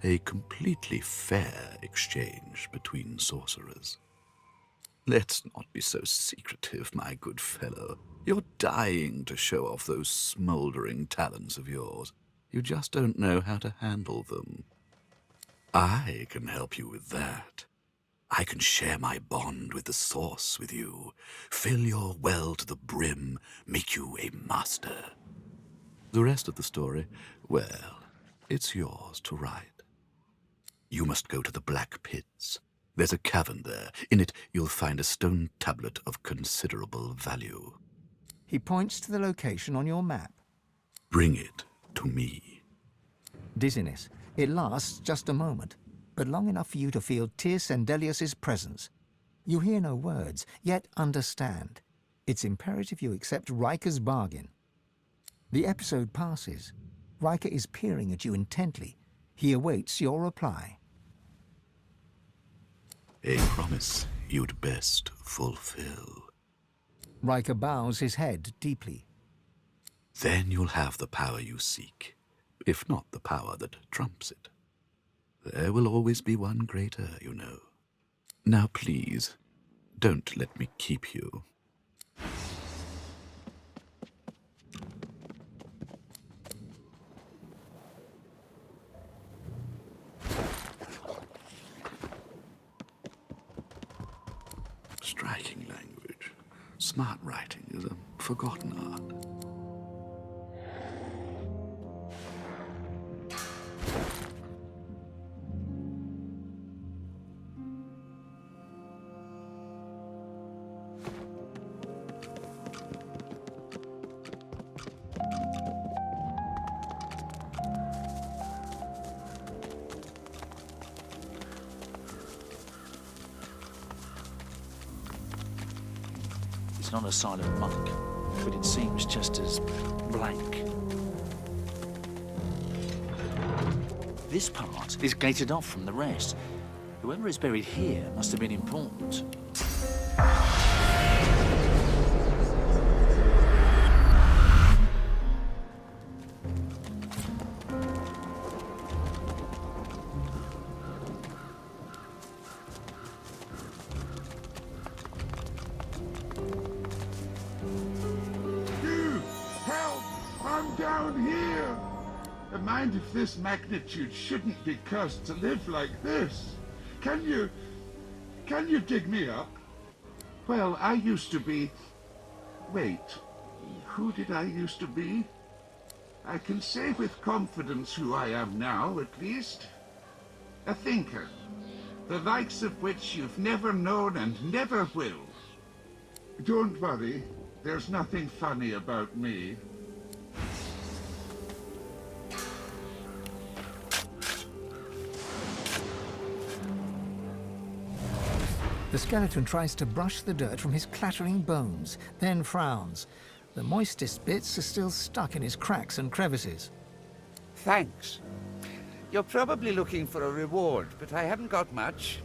A completely fair exchange between sorcerers. Let's not be so secretive, my good fellow. You're dying to show off those smouldering talents of yours. You just don't know how to handle them. I can help you with that. I can share my bond with the source with you, fill your well to the brim, make you a master. The rest of the story, well, it's yours to write. You must go to the Black Pits. There's a cavern there. In it, you'll find a stone tablet of considerable value. He points to the location on your map. Bring it to me. Dizziness. It lasts just a moment, but long enough for you to feel Tir Sendelius's presence. You hear no words, yet understand. It's imperative you accept Riker's bargain. The episode passes. Riker is peering at you intently. He awaits your reply. A promise you'd best fulfill. Riker bows his head deeply. Then you'll have the power you seek, if not the power that trumps it. There will always be one greater, you know. Now please, don't let me keep you. Striking language. Smart writing is a forgotten art. It's not a silent monk, but it seems just as blank. This part is gated off from the rest. Whoever is buried here must have been important. If this magnitude shouldn't be cursed to live like this. Can you dig me up? Well, I used to be... Wait, who did I used to be? I can say with confidence who I am now, at least. A thinker, the likes of which you've never known and never will. Don't worry, there's nothing funny about me. The skeleton tries to brush the dirt from his clattering bones, then frowns. The moistest bits are still stuck in his cracks and crevices. Thanks. You're probably looking for a reward, but I haven't got much.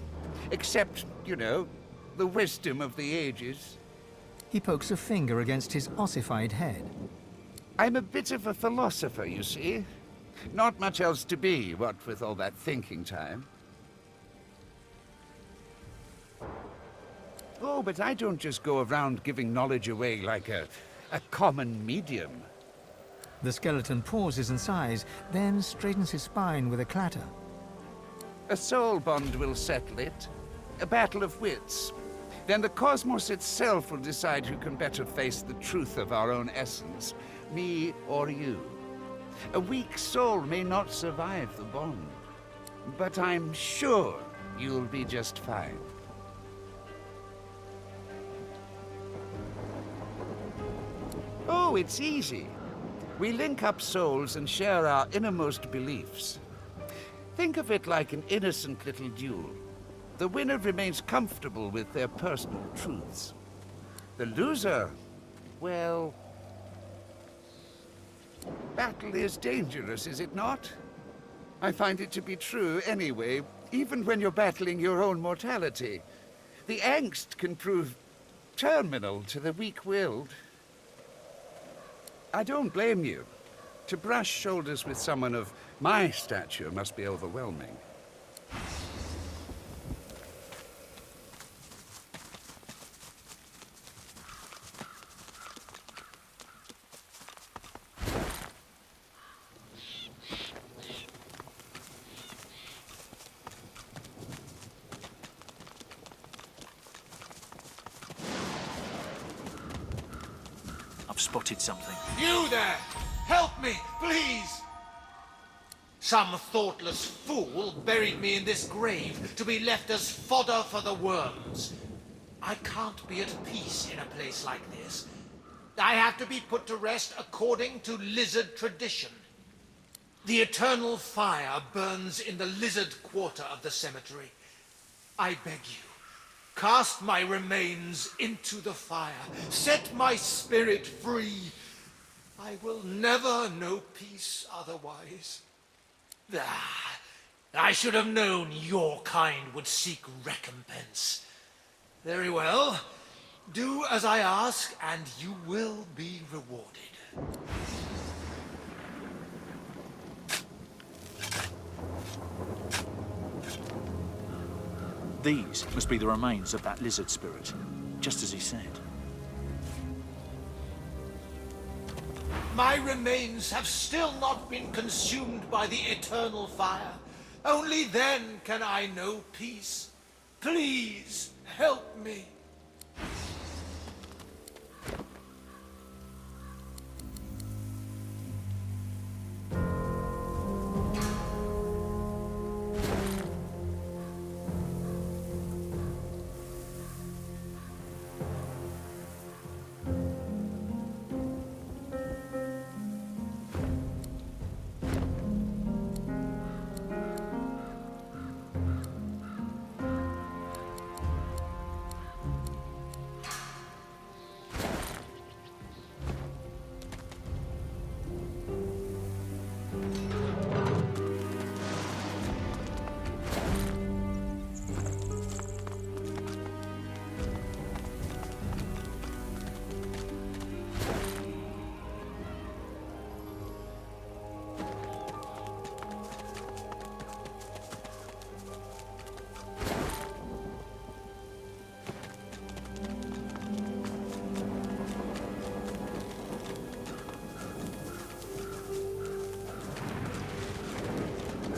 Except, you know, the wisdom of the ages. He pokes a finger against his ossified head. I'm a bit of a philosopher, you see. Not much else to be, what with all that thinking time. Oh, but I don't just go around giving knowledge away like a common medium. The skeleton pauses and sighs, then straightens his spine with a clatter. A soul bond will settle it. A battle of wits. Then the cosmos itself will decide who can better face the truth of our own essence, me or you. A weak soul may not survive the bond, but I'm sure you'll be just fine. Oh, it's easy. We link up souls and share our innermost beliefs. Think of it like an innocent little duel. The winner remains comfortable with their personal truths. The loser, well, battle is dangerous, is it not? I find it to be true anyway, even when you're battling your own mortality. The angst can prove terminal to the weak-willed. I don't blame you. To brush shoulders with someone of my stature must be overwhelming. I've spotted something. You there! Help me, please! Some thoughtless fool buried me in this grave to be left as fodder for the worms. I can't be at peace in a place like this. I have to be put to rest according to lizard tradition. The eternal fire burns in the lizard quarter of the cemetery. I beg you, cast my remains into the fire. Set my spirit free. I will never know peace otherwise. Ah, I should have known your kind would seek recompense. Very well. Do as I ask, and you will be rewarded. These must be the remains of that lizard spirit, just as he said. My remains have still not been consumed by the eternal fire. Only then can I know peace. Please, help me.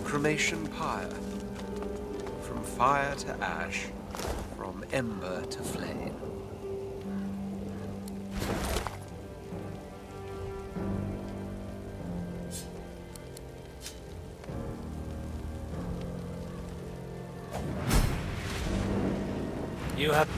Cremation pyre. From fire to ash, from ember to flame. You have...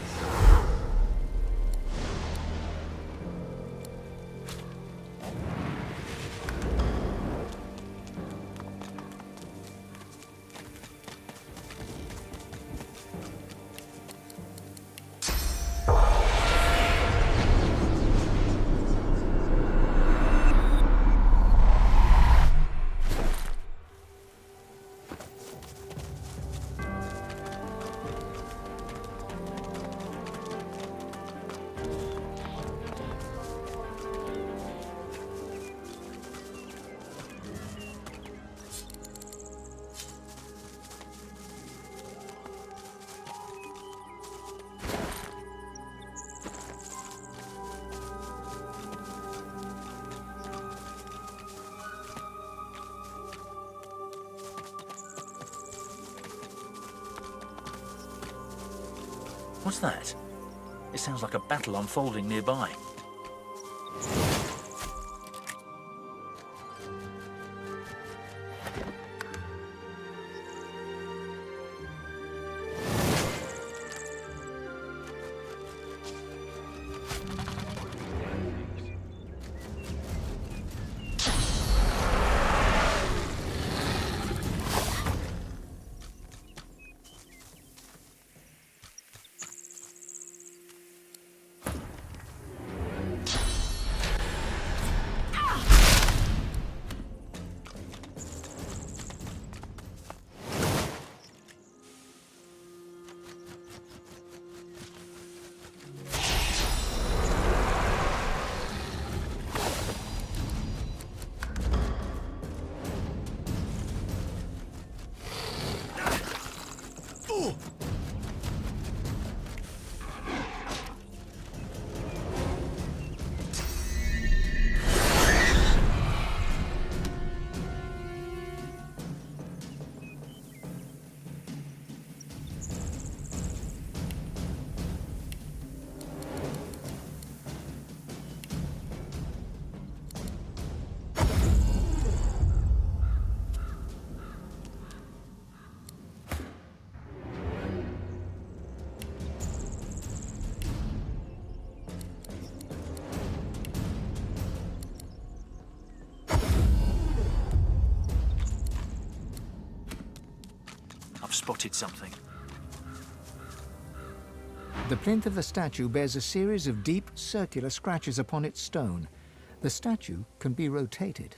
What's that? It sounds like a battle unfolding nearby. I've spotted something. The plinth of the statue bears a series of deep, circular scratches upon its stone. The statue can be rotated.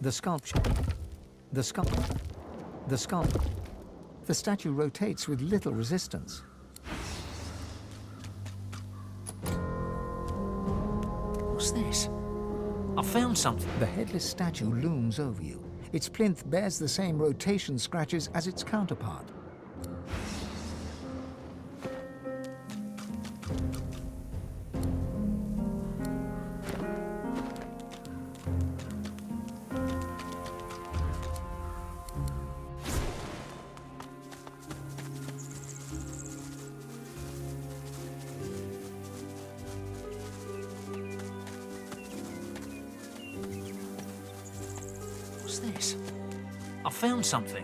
The sculpture. The statue rotates with little resistance. What's this? I found something. The headless statue looms over you. Its plinth bears the same rotation scratches as its counterpart. What's this? I found something.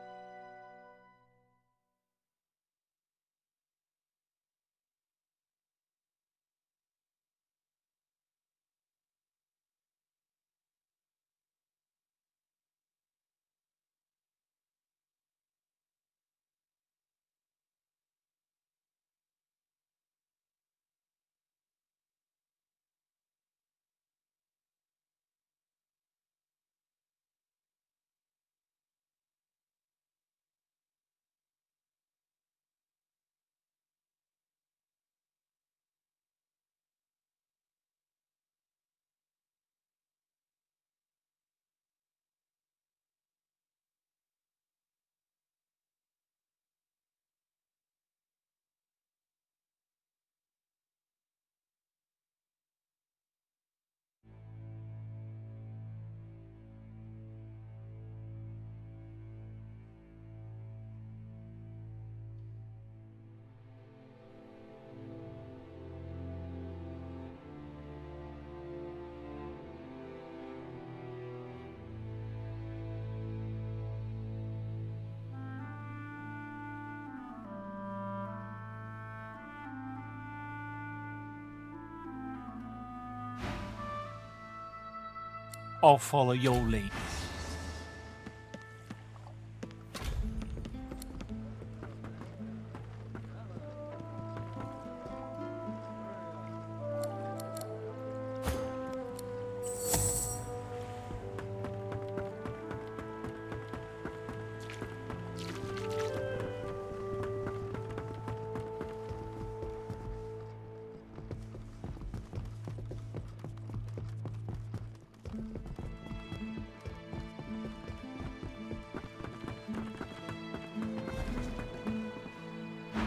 I'll follow your lead.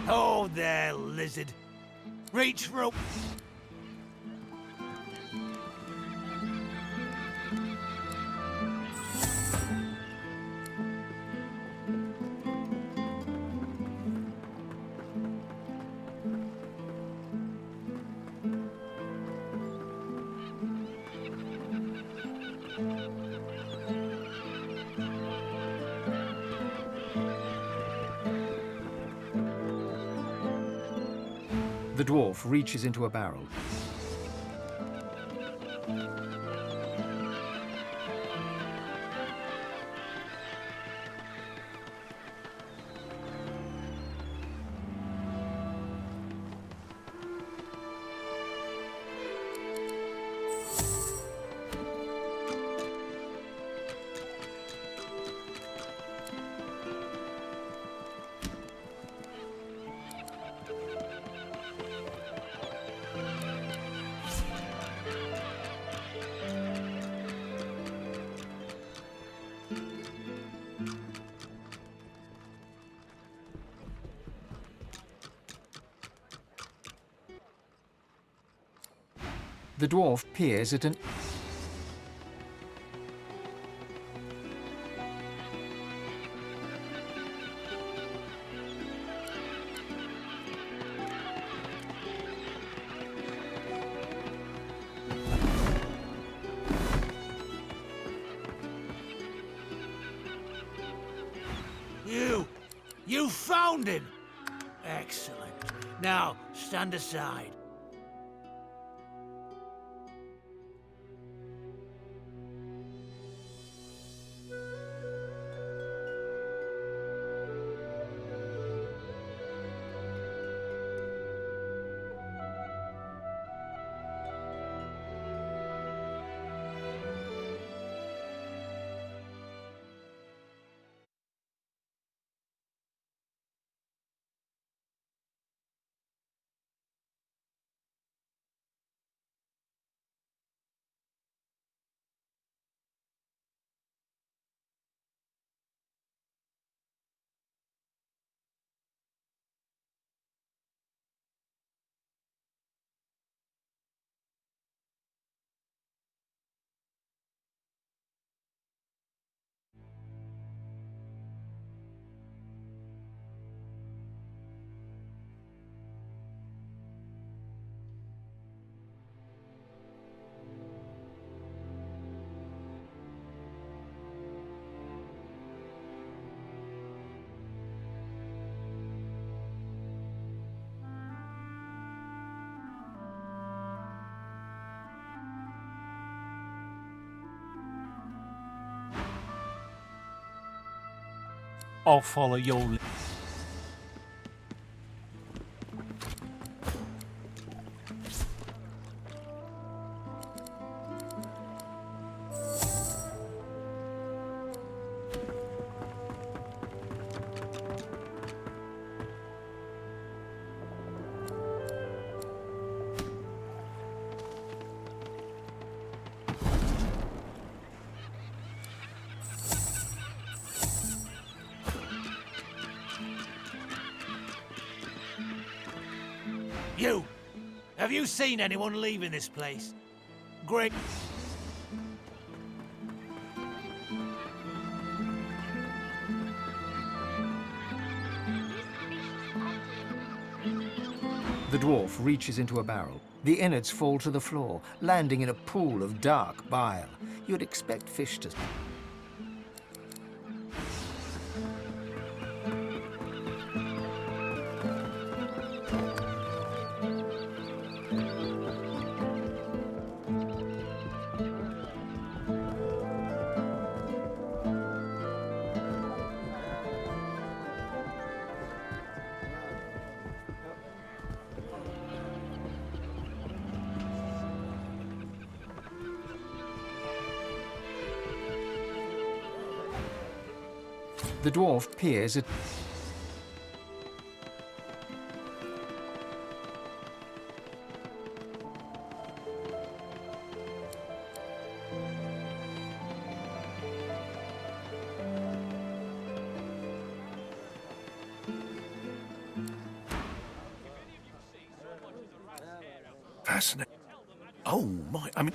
Oh, there, lizard. Reach for a... The dwarf reaches into a barrel. The dwarf peers at an... You found him! Excellent. Now, stand aside. I'll follow your lead. You! Have you seen anyone leaving this place? Great. The dwarf reaches into a barrel. The innards fall to the floor, landing in a pool of dark bile. You'd expect fish to... The dwarf peers at... Fascinating. Oh my, I mean...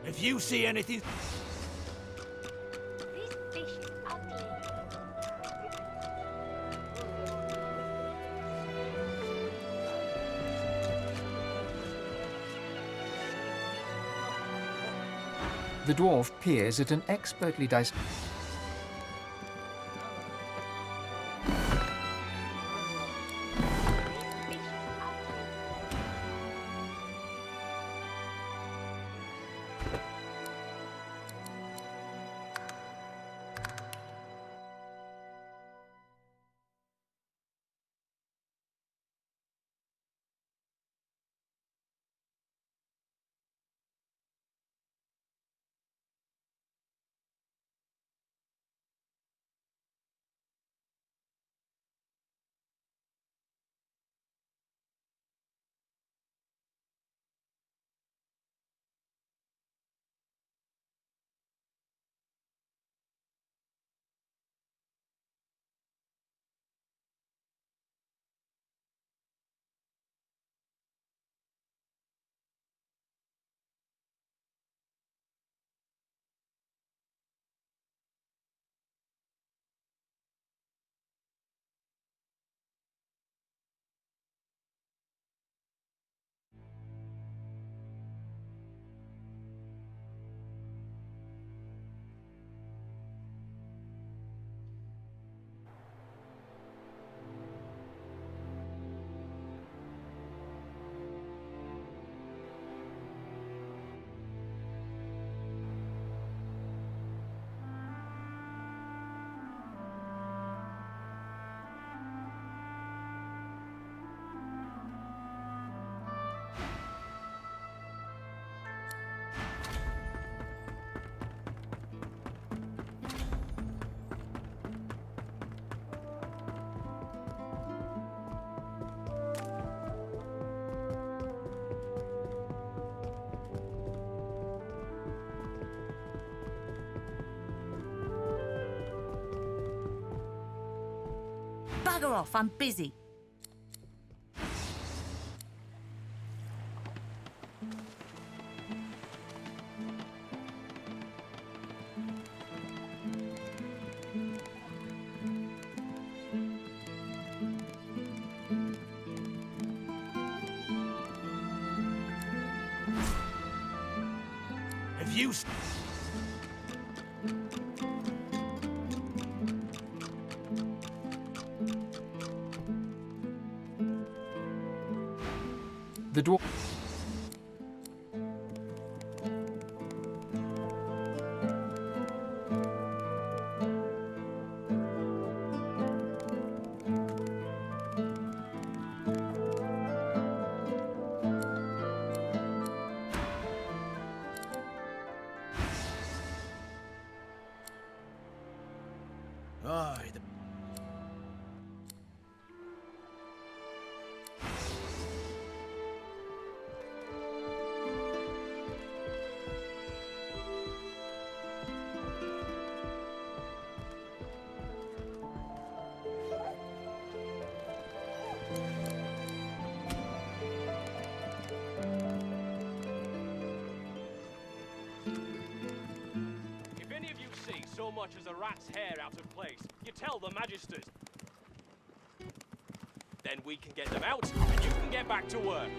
If you see anything... The dwarf peers at an expertly diced... Bugger off, I'm busy. If you... The dwarf... Aye, the... If any of you see so much as a rat's hair out of place, you tell the magisters. Then we can get them out, and you can get back to work.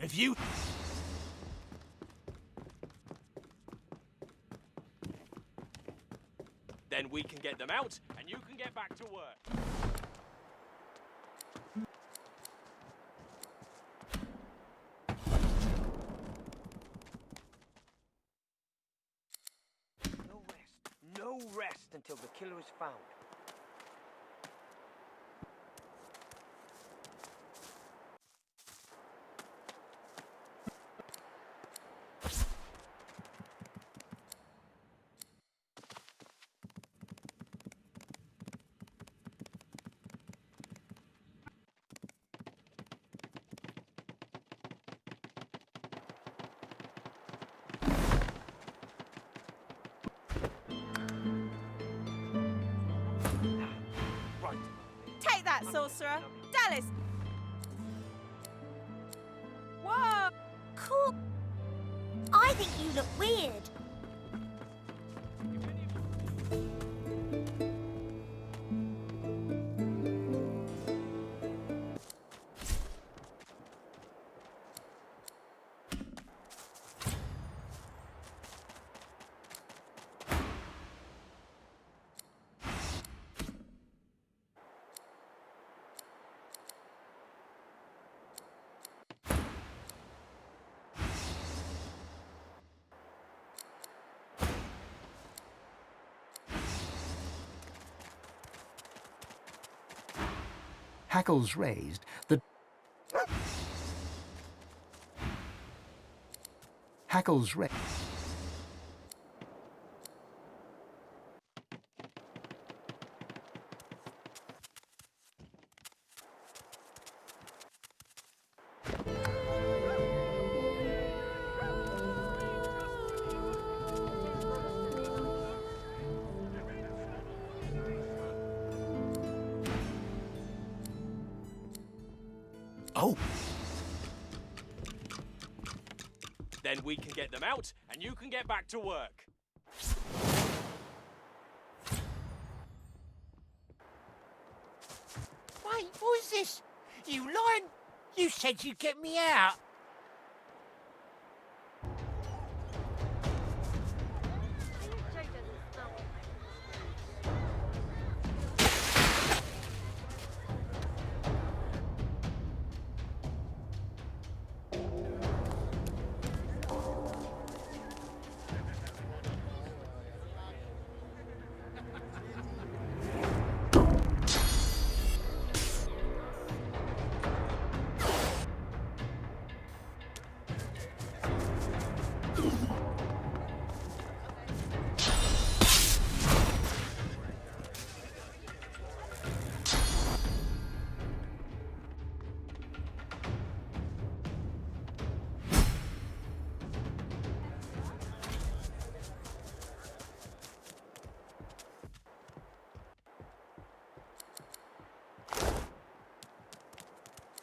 If you... Then we can get them out, and you can get back to work. No rest. No rest until the killer is found. Take that, sorcerer. Dallas. Whoa! Cool. I think you look weird. Hackles raised, the... Hackles raised. Oh! Then we can get them out, and you can get back to work. Wait, what was this? You lying? You said you'd get me out.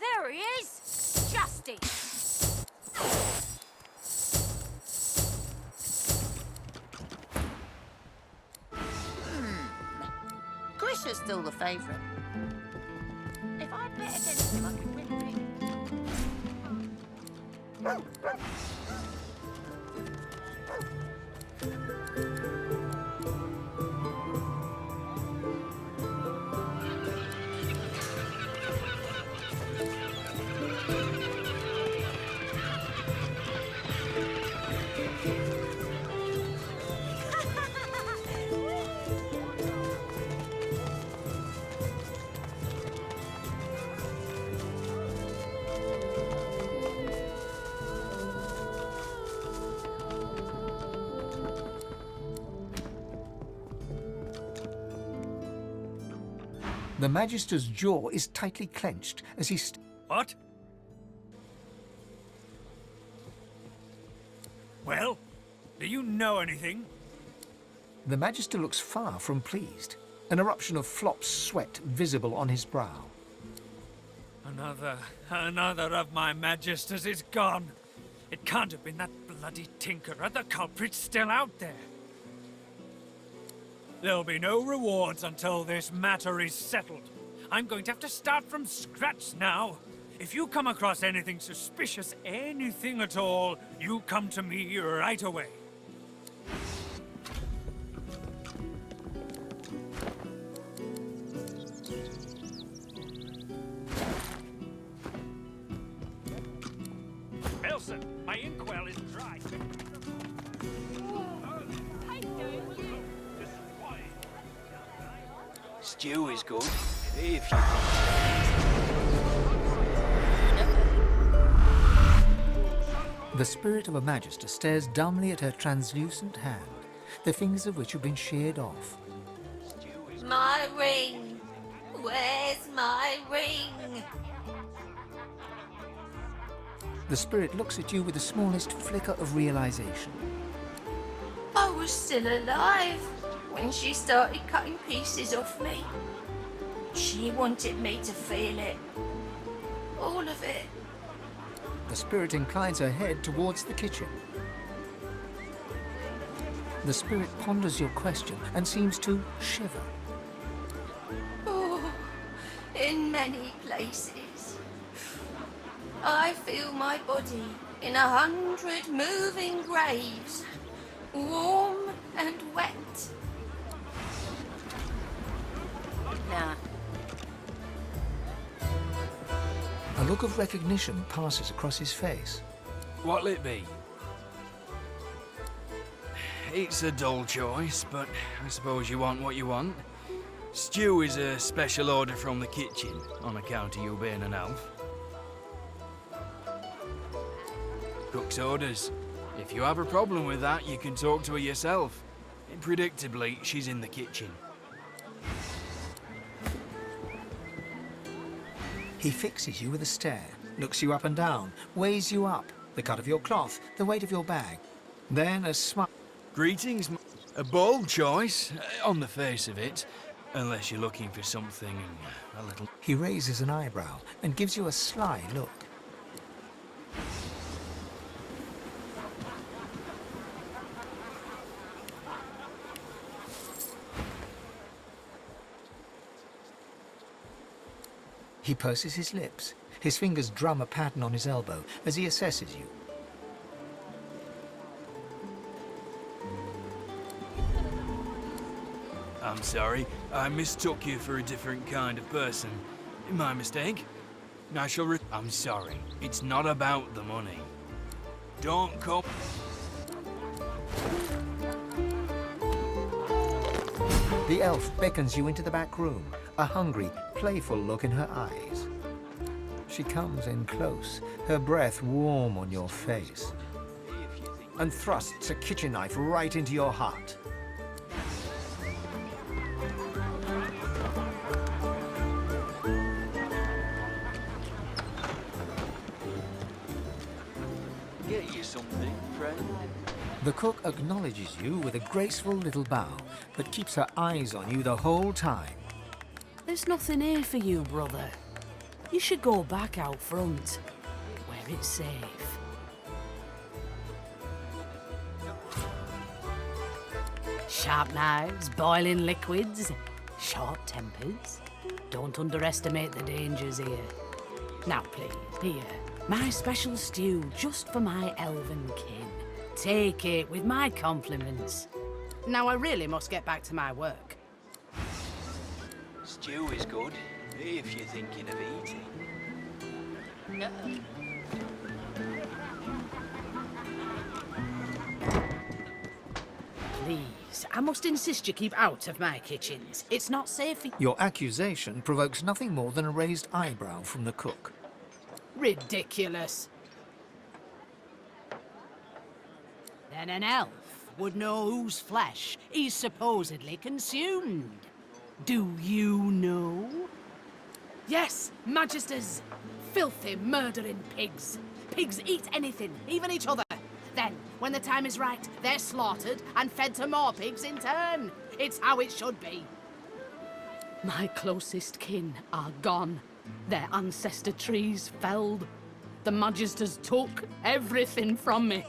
There he is! Justice! Chris is still the favourite. If I bet against him, I could win big. The Magister's jaw is tightly clenched as he What? Well, do you know anything? The Magister looks far from pleased, an eruption of Flop's sweat visible on his brow. Another of my Magisters is gone. It can't have been that bloody tinkerer. The culprit's still out there. There'll be no rewards until this matter is settled. I'm going to have to start from scratch now. If you come across anything suspicious, anything at all, you come to me right away. Elson, my inkwell is dry. Stew is good, if you... The spirit of a Magister stares dumbly at her translucent hand, the fingers of which have been sheared off. My ring! Where's my ring? The spirit looks at you with the smallest flicker of realization. I was still alive when she started cutting pieces off me. She wanted me to feel it. All of it. The spirit inclines her head towards the kitchen. The spirit ponders your question and seems to shiver. Oh, in many places. I feel my body in 100 moving graves, warm and wet. Nah. A look of recognition passes across his face. What'll it be? It's a dull choice, but I suppose you want what you want. Stew is a special order from the kitchen, on account of you being an elf. Cook's orders. If you have a problem with that, you can talk to her yourself. Predictably, she's in the kitchen. He fixes you with a stare, looks you up and down, weighs you up, the cut of your cloth, the weight of your bag. Then a smile. Greetings, a bold choice, on the face of it, unless you're looking for something a little... He raises an eyebrow and gives you a sly look. He purses his lips. His fingers drum a pattern on his elbow as he assesses you. I'm sorry, I mistook you for a different kind of person. My mistake. I shall I'm sorry, it's not about the money. Don't come... The elf beckons you into the back room, a hungry, playful look in her eyes. She comes in close, her breath warm on your face, and thrusts a kitchen knife right into your heart. Get you something, friend. The cook acknowledges you with a graceful little bow, but keeps her eyes on you the whole time. There's nothing here for you, brother. You should go back out front, where it's safe. Sharp knives, boiling liquids, short tempers. Don't underestimate the dangers here. Now, please, here, my special stew just for my elven kin. Take it with my compliments. Now I really must get back to my work. Stew is good, if you're thinking of eating. Please, I must insist you keep out of my kitchens. It's not safe for... Your accusation provokes nothing more than a raised eyebrow from the cook. Ridiculous. Then an elf would know whose flesh he's supposedly consumed. Do you know? Yes, Magisters. Filthy, murdering pigs. Pigs eat anything, even each other. Then, when the time is right, they're slaughtered and fed to more pigs in turn. It's how it should be. My closest kin are gone. Their ancestor trees felled. The Magisters took everything from me.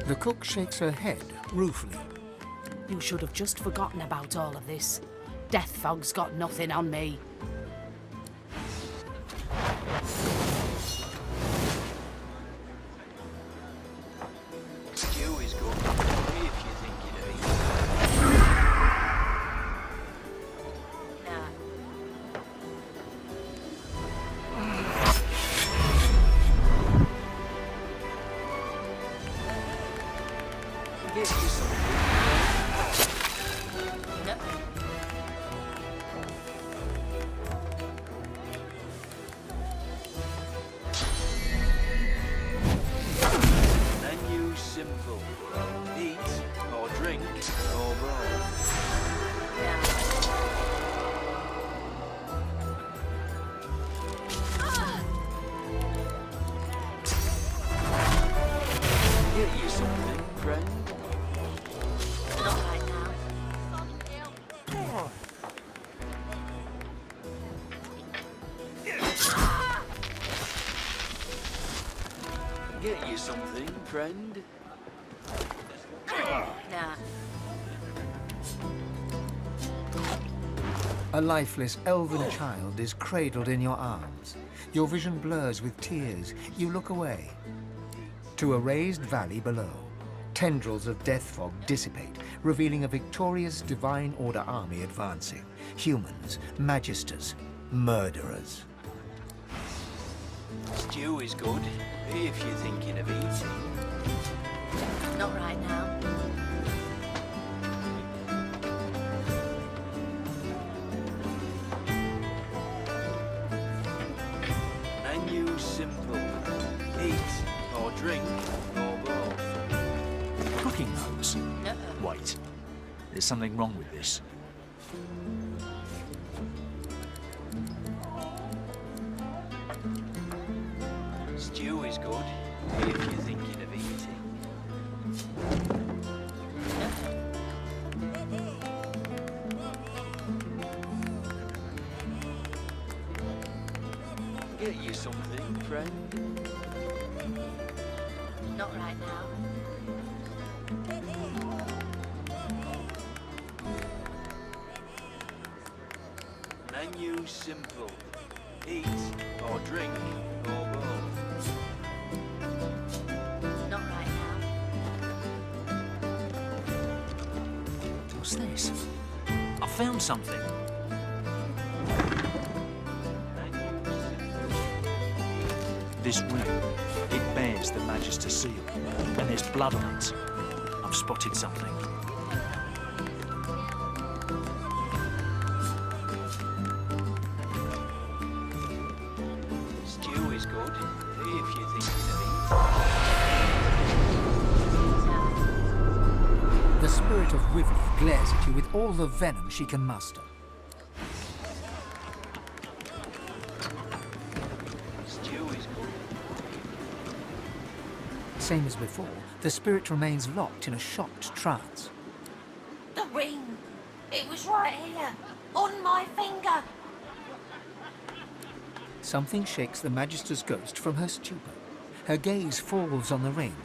The cook shakes her head ruefully. You should have just forgotten about all of this. Death fog's got nothing on me. Stew is good, if you think you'd eat. Get you something. No. Menu simple. Eat or drink or both. Get you something, friend. Not right now. Get you something, friend. Nah. A lifeless elven child is cradled in your arms. Your vision blurs with tears. You look away. To a raised valley below, tendrils of death fog dissipate, revealing a victorious Divine Order army advancing. Humans, Magisters, murderers. Stew is good, if you're thinking of eating. Not right now. Menu simple. Eat or drink or both. Cooking those? No. Wait. There's something wrong with this. Stew is good, if you're thinking of eating. Get you something, friend. Not right now. Menu simple. Eat or drink or both. Not right now. What's this? I found something. This ring, it bears the Magister seal, and there's blood on it. I've spotted something. Stew is good, if you're thinking of eating. The spirit of Rivley glares at you with all the venom she can muster. Stew is good. Same as before, the spirit remains locked in a shocked trance. The ring! It was right here, on my finger! Something shakes the Magister's ghost from her stupor. Her gaze falls on the ring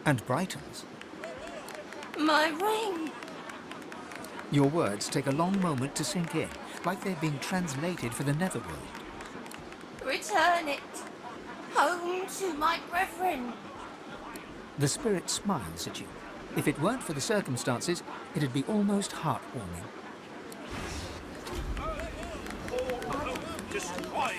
and brightens. My ring! Your words take a long moment to sink in, like they're being translated for the Netherworld. Return it! Home to my brethren. The spirit smiles at you. If it weren't for the circumstances, it'd be almost heartwarming. Destroy!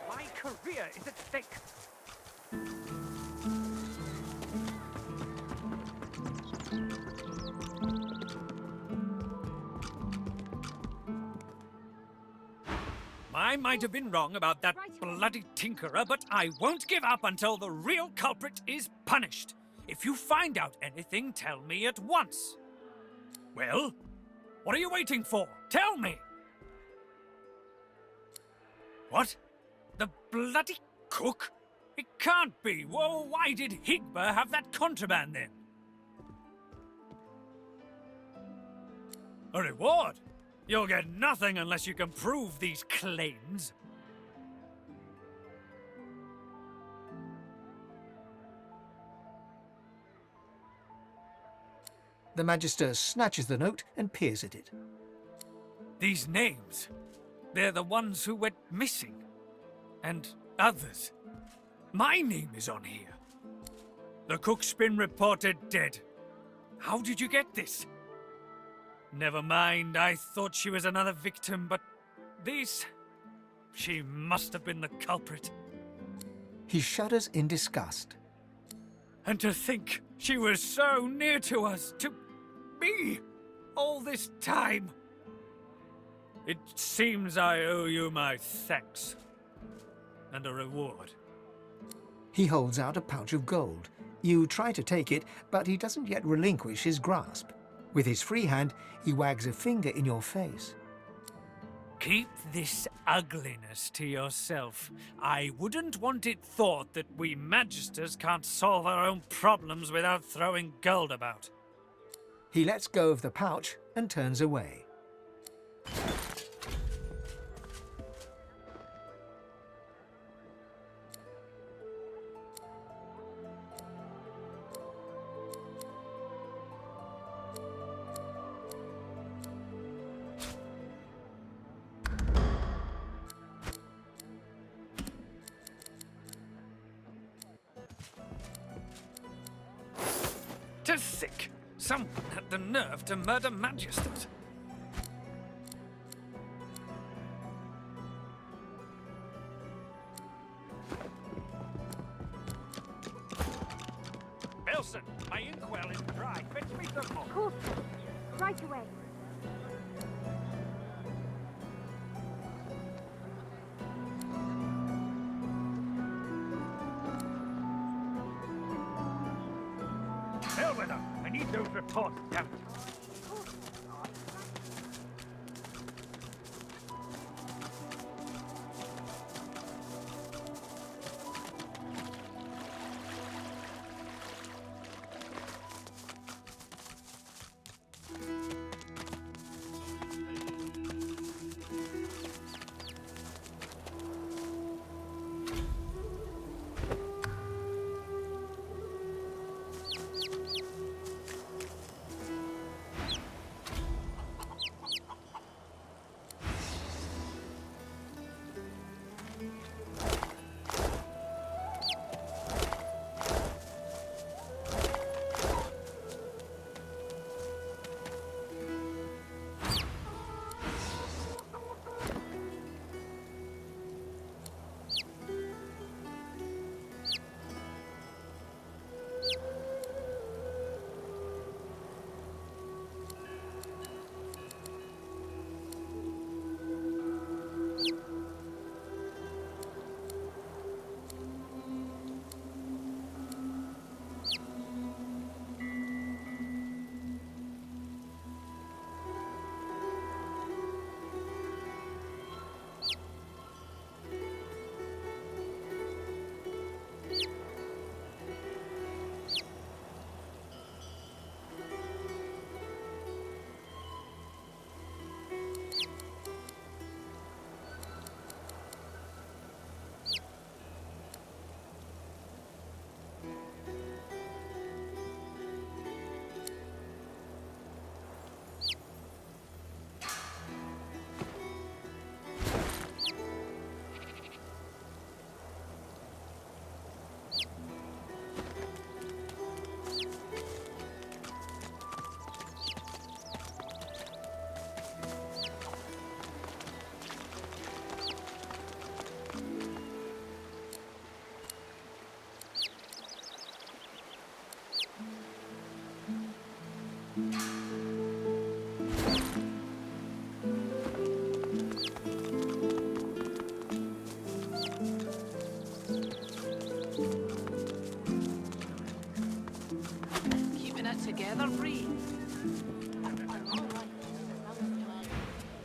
My career is at stake. I might have been wrong about that bloody tinkerer, but I won't give up until the real culprit is punished. If you find out anything, tell me at once. Well, what are you waiting for? Tell me! What? The bloody cook? It can't be. Whoa, why did Higba have that contraband then? A reward? You'll get nothing unless you can prove these claims. The Magister snatches the note and peers at it. These names, they're the ones who went missing. And others. My name is on here. The cook's been reported dead. How did you get this? Never mind, I thought she was another victim, but this... She must have been the culprit. He shudders in disgust. And to think she was so near to us, to me, all this time. It seems I owe you my thanks. And a reward. He holds out a pouch of gold. You try to take it, but he doesn't yet relinquish his grasp. With his free hand, he wags a finger in your face. Keep this ugliness to yourself. I wouldn't want it thought that we Magisters can't solve our own problems without throwing gold about. He lets go of the pouch and turns away. To think someone had the nerve to murder Magisters. Elson, my inkwell is dry. Fetch me some more. Of course. Right away. Hell with her. I need those reports, damn it.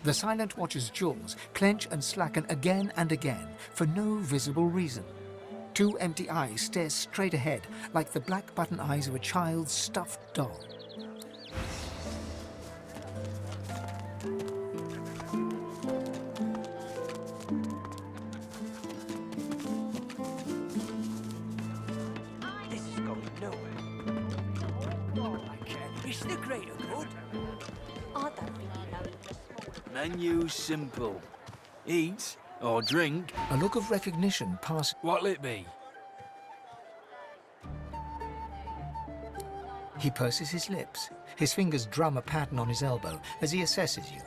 The Silent Watcher's jaws clench and slacken again and again for no visible reason. Two empty eyes stare straight ahead, like the black button eyes of a child's stuffed doll. This is going nowhere. It's the greater good. I don't think you know the Menu's simple. Eat or drink. A look of recognition passes. What'll it be? He purses his lips. His fingers drum a pattern on his elbow as he assesses you.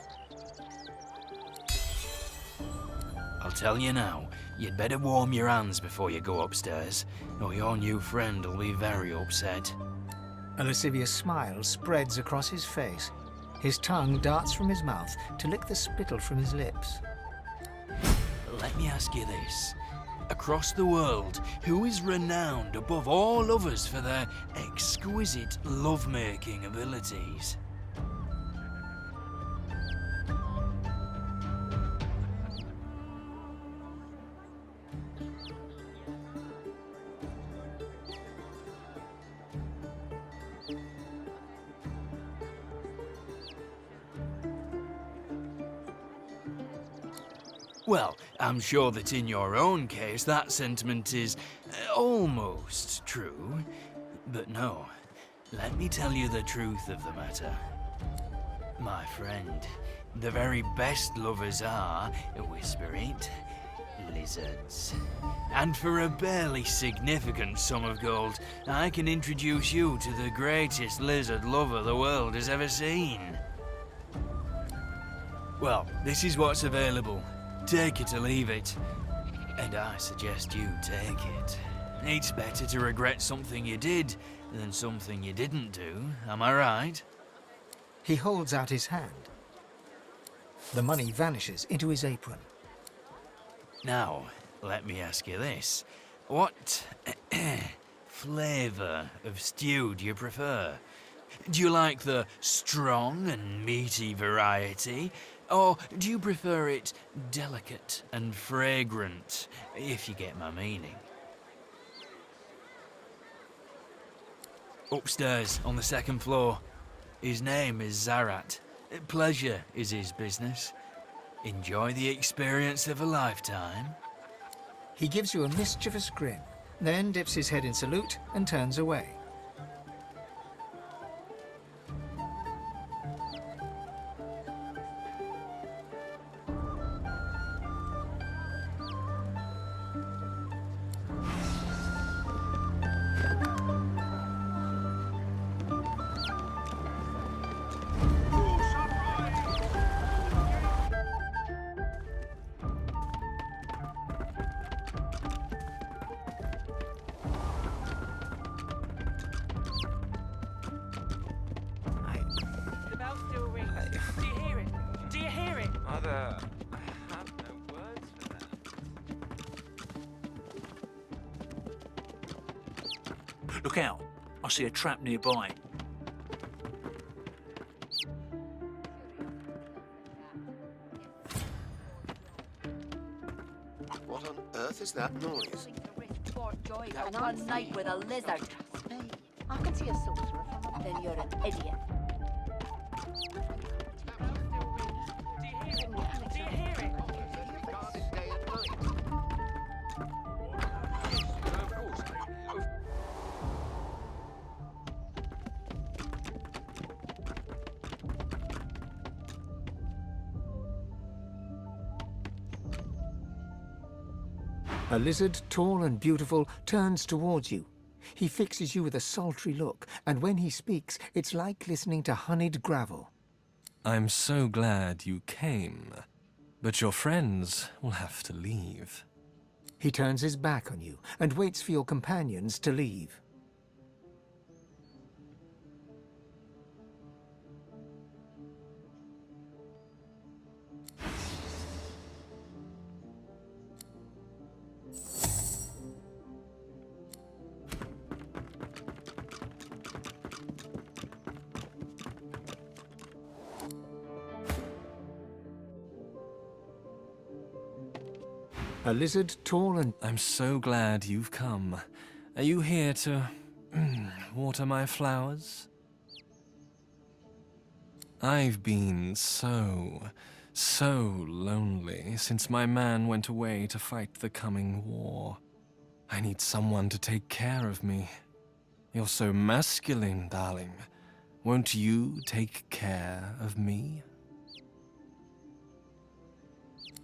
I'll tell you now, you'd better warm your hands before you go upstairs, or your new friend will be very upset. A lascivious smile spreads across his face. His tongue darts from his mouth to lick the spittle from his lips. Let me ask you this. Across the world, who is renowned above all others for their exquisite love-making abilities? Well, I'm sure that in your own case that sentiment is almost true. But no, let me tell you the truth of the matter. My friend, the very best lovers are, whisper it, lizards. And for a barely significant sum of gold, I can introduce you to the greatest lizard lover the world has ever seen. Well, this is what's available. Take it or leave it. And I suggest you take it. It's better to regret something you did than something you didn't do, am I right? He holds out his hand. The money vanishes into his apron. Now, let me ask you this. What flavour of stew do you prefer? Do you like the strong and meaty variety? Or do you prefer it delicate and fragrant, if you get my meaning? Upstairs, on the second floor. His name is Zarat. Pleasure is his business. Enjoy the experience of a lifetime. He gives you a mischievous grin, then dips his head in salute and turns away. The bell still rings. Do you hear it? Do you hear it? Mother, I have no words for that. Look out. I see a trap nearby. What on earth is that noise? And one night with a lizard. I can see a sorcerer from up. Then you're an idiot. Do you hear it? A lizard, tall and beautiful, turns towards you. He fixes you with a sultry look, and when he speaks, it's like listening to honeyed gravel. I'm so glad you came, but your friends will have to leave. He turns his back on you and waits for your companions to leave. A lizard tall and... I'm so glad you've come. Are you here to water my flowers? I've been so lonely since my man went away to fight the coming war. I need someone to take care of me. You're so masculine, darling. Won't you take care of me?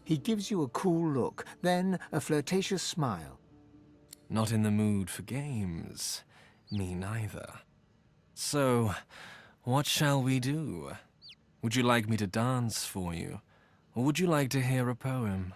He gives you a cool look, then a flirtatious smile. Not in the mood for games. Me neither. So, what shall we do? Would you like me to dance for you? Or would you like to hear a poem?